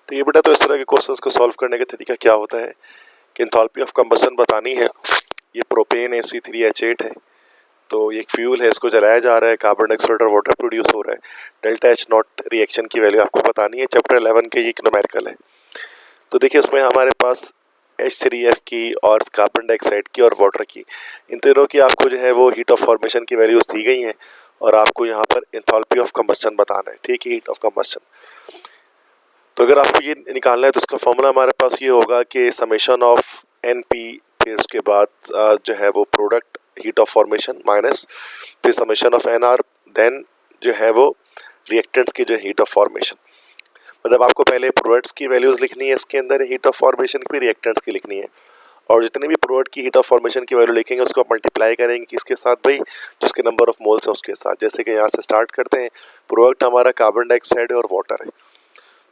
तो ये बेटा, तो इस तरह के क्वेश्चंस को सॉल्व करने का तरीका क्या होता है कि एंथैल्पी ऑफ कंबस्शन बतानी है। ये प्रोपेन है, C3H8 है, तो ये एक फ्यूल है, इसको जलाया जा रहा है, कार्बन डाइऑक्साइड और वाटर प्रोड्यूस हो रहा है, डेल्टा H नॉट रिएक्शन की वैल्यू आपको बतानी है। चैप्टर 11 के ये एक न्यूमेरिकल है। तो देखिए उसमें हमारे पास H3F की और कार्बन डाइऑक्साइड की और वाटर की, इन तीनों की आपको जो है वो हीट ऑफ फॉर्मेशन की वैल्यूज दी गई हैं, और आपको यहाँ पर एंथैल्पी ऑफ कंबस्शन बताना है, ठीक है, हीट ऑफ कंबस्शन। तो अगर आपको ये निकालना है तो उसका फॉर्मूला हमारे पास ये होगा कि समेशन ऑफ NP, फिर उसके बाद जो है वो product heat of formation minus फिर समेशन ऑफ NR, देन जो है वो रिएक्टेंट्स की जो हीट ऑफ फॉर्मेशन। मतलब आपको पहले प्रोडक्ट्स की वैल्यूज़ लिखनी है इसके अंदर, हीट ऑफ फॉर्मेशन की, रिएक्टेंट्स की लिखनी है, और जितने भी प्रोडक्ट की हीट ऑफ फॉर्मेशन की वैल्यू लिखेंगे उसको आप मल्टीप्लाई करेंगे किसके साथ भाई, जिसके नंबर ऑफ मोल्स है उसके साथ। जैसे कि यहाँ से स्टार्ट करते हैं, प्रोडक्ट हमारा कार्बन डाइऑक्साइड है और वाटर है।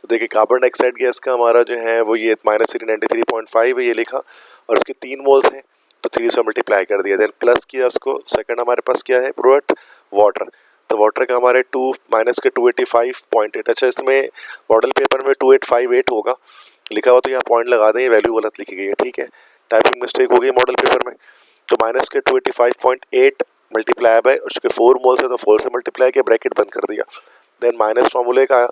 तो देखिए कार्बन डाइऑक्साइड गैस का हमारा जो है वो ये -393.5 है, ये लिखा, और उसके 3 मोल्स हैं तो 3 से मल्टीप्लाई कर दिया, देन प्लस किया उसको। सेकंड हमारे पास क्या है प्रोडक्ट वाटर, तो वाटर का हमारे 2 माइनस के 285.8, अच्छा इसमें मॉडल पेपर में 2858 होगा लिखा हुआ, तो यहाँ पॉइंट लगा दें, ये वैल्यू गलत लिखी गई है, ठीक है, टाइपिंग मिस्टेक हो गई मॉडल पेपर में। तो माइनस के 285.8 मल्टीप्लाई बाय उसके 4 मोल्स है तो 4 से मल्टीप्लाई किया, ब्रैकेट बंद कर दिया, देन माइनस फॉर्मूले का।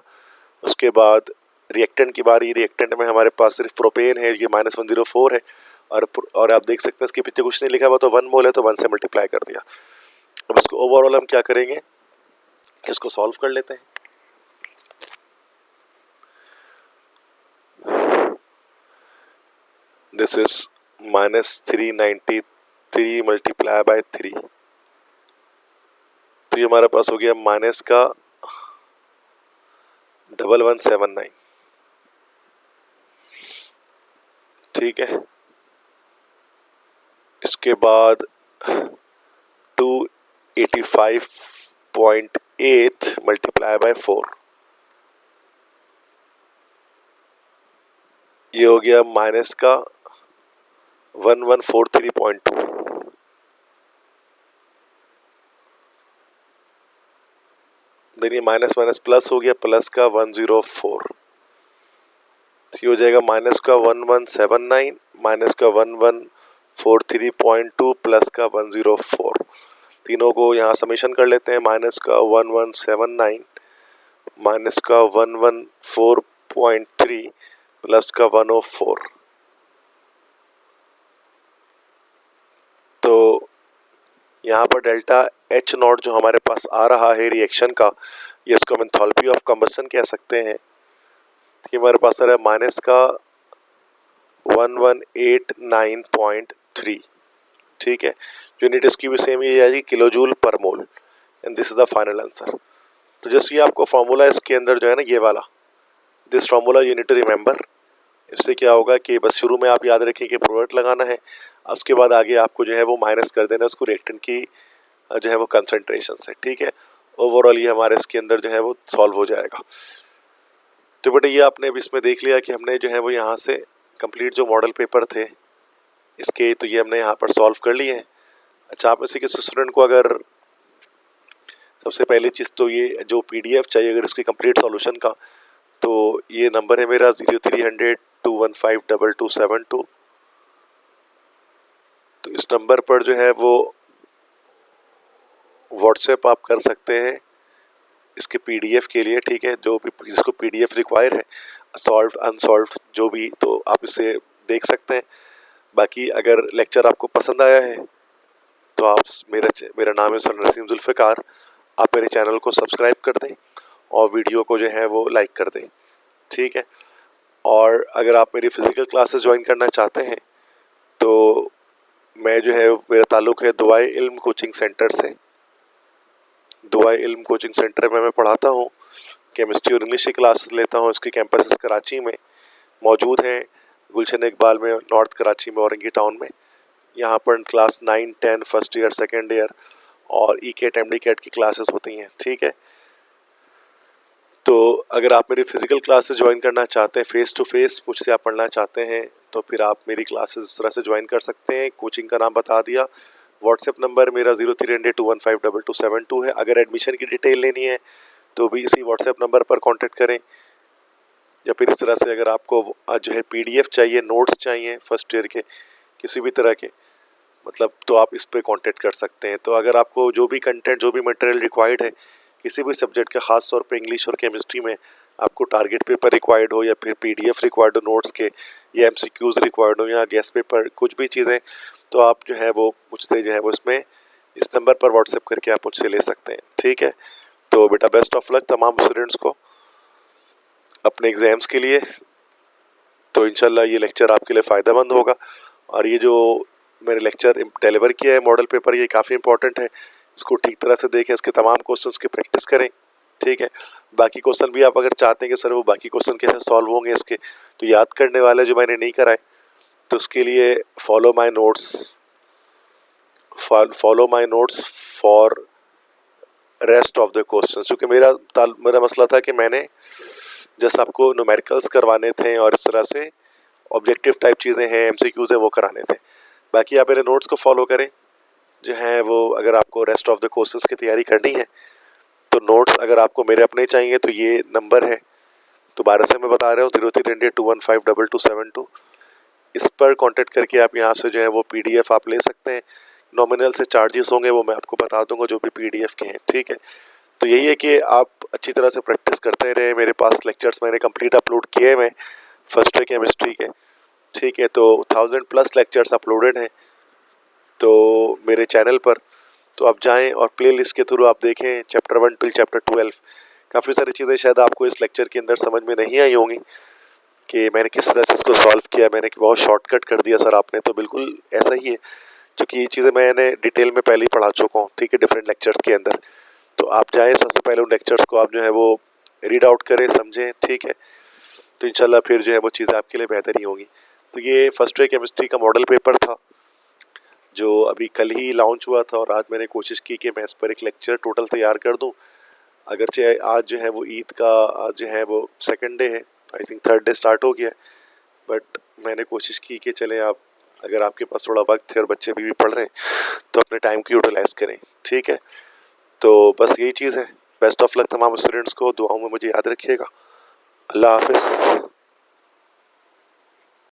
उसके बाद रिएक्टेंट की बारी, रिएक्टेंट में हमारे पास सिर्फ प्रोपेन है, ये -104 है, और आप देख सकते हैं इसके पीछे कुछ नहीं लिखा हुआ, तो 1 मोल है तो 1 से मल्टीप्लाई कर दिया। अब इसको ओवरऑल हम क्या करेंगे, इसको सॉल्व कर लेते हैं। दिस इज -393 मल्टीप्लाई बाय 3, तो ये हमारे पास हो गया माइनस का 1179, ठीक है। इसके बाद 285.8 मल्टीप्लाई बाय 4, ये हो गया माइनस का 1143.2। देखिए माइनस माइनस प्लस हो गया, प्लस का 104, तो ये हो जाएगा माइनस का 1179 माइनस का 1143.2 प्लस का 104। तीनों को यहाँ समेशन कर लेते हैं। माइनस का 1179 माइनस का 114.3 प्लस का 104, तो यहाँ पर डेल्टा एच नॉट जो हमारे पास आ रहा है रिएक्शन का, ये इसको हम एंथैल्पी ऑफ कंबशन कह सकते हैं। ये हमारे पास आ रहा है माइनस का 1189.3, ठीक है। यूनिट इसकी भी सेम ही आएगी, किलो जूल पर मोल, and this is the final answer. तो जैसे ये आपको फॉर्मूला इसके अंदर जो है ना, ये वाला, this formula you need to remember. इससे क्या होगा कि बस शुरू में आप याद रखें कि प्रोडक्ट लगाना है, उसके बाद आगे आपको जो है वो माइनस कर देना उसको रिएक्टेंट की जो है वो कंसंट्रेशन से, ठीक है। ओवरऑल ये हमारे इसके अंदर जो है वो सॉल्व हो जाएगा। तो बेटा ये आपने अब इसमें देख लिया कि हमने जो है वो यहाँ से कंप्लीट जो मॉडल पेपर थे इसके, तो ये हमने यहाँ पर सॉल्व कर लिए हैं। अच्छा, आप में से किसी स्टूडेंट को अगर सबसे पहली चीज़ तो ये जो PDF चाहिए अगर इसकी कंप्लीट सॉल्यूशन का, तो ये नंबर है मेरा 0300 215 2272। तो इस नंबर पर जो है वो व्हाट्सएप आप कर सकते हैं इसके PDF के लिए, ठीक है। जो भी जिसको PDF रिक्वायर है, सॉल्व अनसॉल्व जो भी, तो आप इसे देख सकते हैं। बाकी अगर लेक्चर आपको पसंद आया है तो आप मेरा नाम है सर नसीम जुल्फ़िकार, आप मेरे चैनल को सब्सक्राइब कर दें और वीडियो को जो है वो लाइक कर दें, ठीक है। और अगर आप मेरी फिज़िकल क्लासेस ज्वाइन करना चाहते हैं तो मैं जो है मेरा ताल्लुक़ है दुआए इल्म कोचिंग सेंटर से। दुआए इल्म कोचिंग सेंटर में मैं पढ़ाता हूँ, केमिस्ट्री और इंग्लिश की क्लासेस लेता हूँ। इसके कैंपसेस कराची में मौजूद हैं, गुलशन इकबाल में, नॉर्थ कराची में, औरंगी टाउन में। यहाँ पर class 9, 10, first year, second year और ECAT MDCAT की क्लासेस होती हैं, ठीक है। तो अगर आप मेरी फिज़िकल क्लासेस ज्वाइन करना चाहते हैं, फेस टू फेस मुझसे आप पढ़ना चाहते हैं, तो फिर आप मेरी क्लासेस इस तरह से ज्वाइन कर सकते हैं। कोचिंग का नाम बता दिया। व्हाट्सएप नंबर मेरा 0300 215 2272 है। अगर एडमिशन की डिटेल लेनी है तो भी इसी व्हाट्सएप नंबर पर कांटेक्ट करें, या फिर इस तरह से अगर आपको जो है PDF चाहिए, नोट्स चाहिए फर्स्ट ईयर के किसी भी तरह के, मतलब, तो आप इस पर कांटेक्ट कर सकते हैं। तो अगर आपको जो भी कंटेंट, जो भी मटेरियल रिक्वायर्ड है किसी भी सब्जेक्ट के, ख़ास तौर पे इंग्लिश और केमिस्ट्री में आपको टारगेट पेपर रिक्वायर्ड हो, या फिर PDF रिक्वायर्ड हो नोट्स के, या MCQs रिक्वायर्ड हो, या गेस्ट पेपर, कुछ भी चीज़ें, तो आप जो है वो मुझसे जो है वो इसमें इस नंबर पर व्हाट्सएप करके आप मुझसे ले सकते हैं, ठीक है। तो बेटा बेस्ट ऑफ लक तमाम स्टूडेंट्स को अपने एग्ज़ाम्स के लिए। तो इंशाल्लाह ये लेक्चर आपके लिए फ़ायदेमंद होगा। और ये जो मैंने लेक्चर डिलीवर किया है मॉडल पेपर, ये काफ़ी इंपॉर्टेंट है, इसको ठीक तरह से देखें, इसके तमाम क्वेश्चंस की प्रैक्टिस करें, ठीक है। बाकी क्वेश्चन भी आप अगर चाहते हैं कि सर वो बाकी क्वेश्चन कैसे सॉल्व होंगे इसके, तो याद करने वाले जो मैंने नहीं कराए, तो उसके लिए follow my notes for rest of the question. क्योंकि मेरा मसला था कि मैंने जैसे आपको न्यूमेरिकल्स करवाने थे और इस तरह से ऑब्जेक्टिव टाइप चीज़ें हैं, MCQs हैं, वो कराने थे। बाकी आप मेरे नोट्स को फॉलो करें जो है वो। अगर आपको रेस्ट ऑफ द कोर्सेज की तैयारी करनी है तो नोट्स अगर आपको मेरे अपने चाहिए तो ये नंबर है, दोबारा से मैं बता रहा हूँ 0300 215 2272। इस पर कांटेक्ट करके आप यहाँ से जो है वो PDF आप ले सकते हैं। नॉमिनल से चार्जेस होंगे वो मैं आपको बता दूंगा जो भी PDF के हैं, ठीक है। तो यही है कि आप अच्छी तरह से प्रैक्टिस करते रहे। मेरे पास लेक्चर्स मैंने कंप्लीट अपलोड किए हुए फर्स्ट ईयर केमिस्ट्री के, ठीक है। तो 1000+ लेक्चर्स अपलोडेड हैं तो मेरे चैनल पर, तो आप जाएं और प्लेलिस्ट के थ्रू आप देखें चैप्टर 1 till चैप्टर 12। काफ़ी सारी चीज़ें शायद आपको इस लेक्चर के अंदर समझ में नहीं आई होंगी कि मैंने किस तरह से इसको सॉल्व किया। मैंने बहुत शॉर्टकट कर दिया सर आपने, तो बिल्कुल ऐसा ही है, क्योंकि ये चीज़ें मैंने डिटेल में पहले ही पढ़ा चुका हूँ, ठीक है, डिफरेंट लेक्चर्स के अंदर। तो आप जाएँ, सबसे पहले उन लेक्चर्स को आप जो है वो रीड आउट करें, समझें, ठीक है। तो इंशाल्लाह फिर जो है वो चीज़ें आपके लिए बेहतर ही होंगी। तो ये फर्स्ट ईयर केमिस्ट्री का मॉडल पेपर था। जो अभी कल ही लॉन्च हुआ था, और आज मैंने कोशिश की कि मैं इस पर एक लेक्चर टोटल तैयार कर दूं। अगरचे आज जो है वो ईद का आज जो है वो सेकंड डे है, I think third day start हो गया है, बट मैंने कोशिश की कि चलें आप, अगर आपके पास थोड़ा वक्त है और बच्चे भी पढ़ रहे हैं तो अपने टाइम की यूटिलाइज़ करें, ठीक है। तो बस यही चीज़ है। बेस्ट ऑफ लक तमाम स्टूडेंट्स को, दुआओं में मुझे याद रखिएगा। अल्लाह हाफिज़।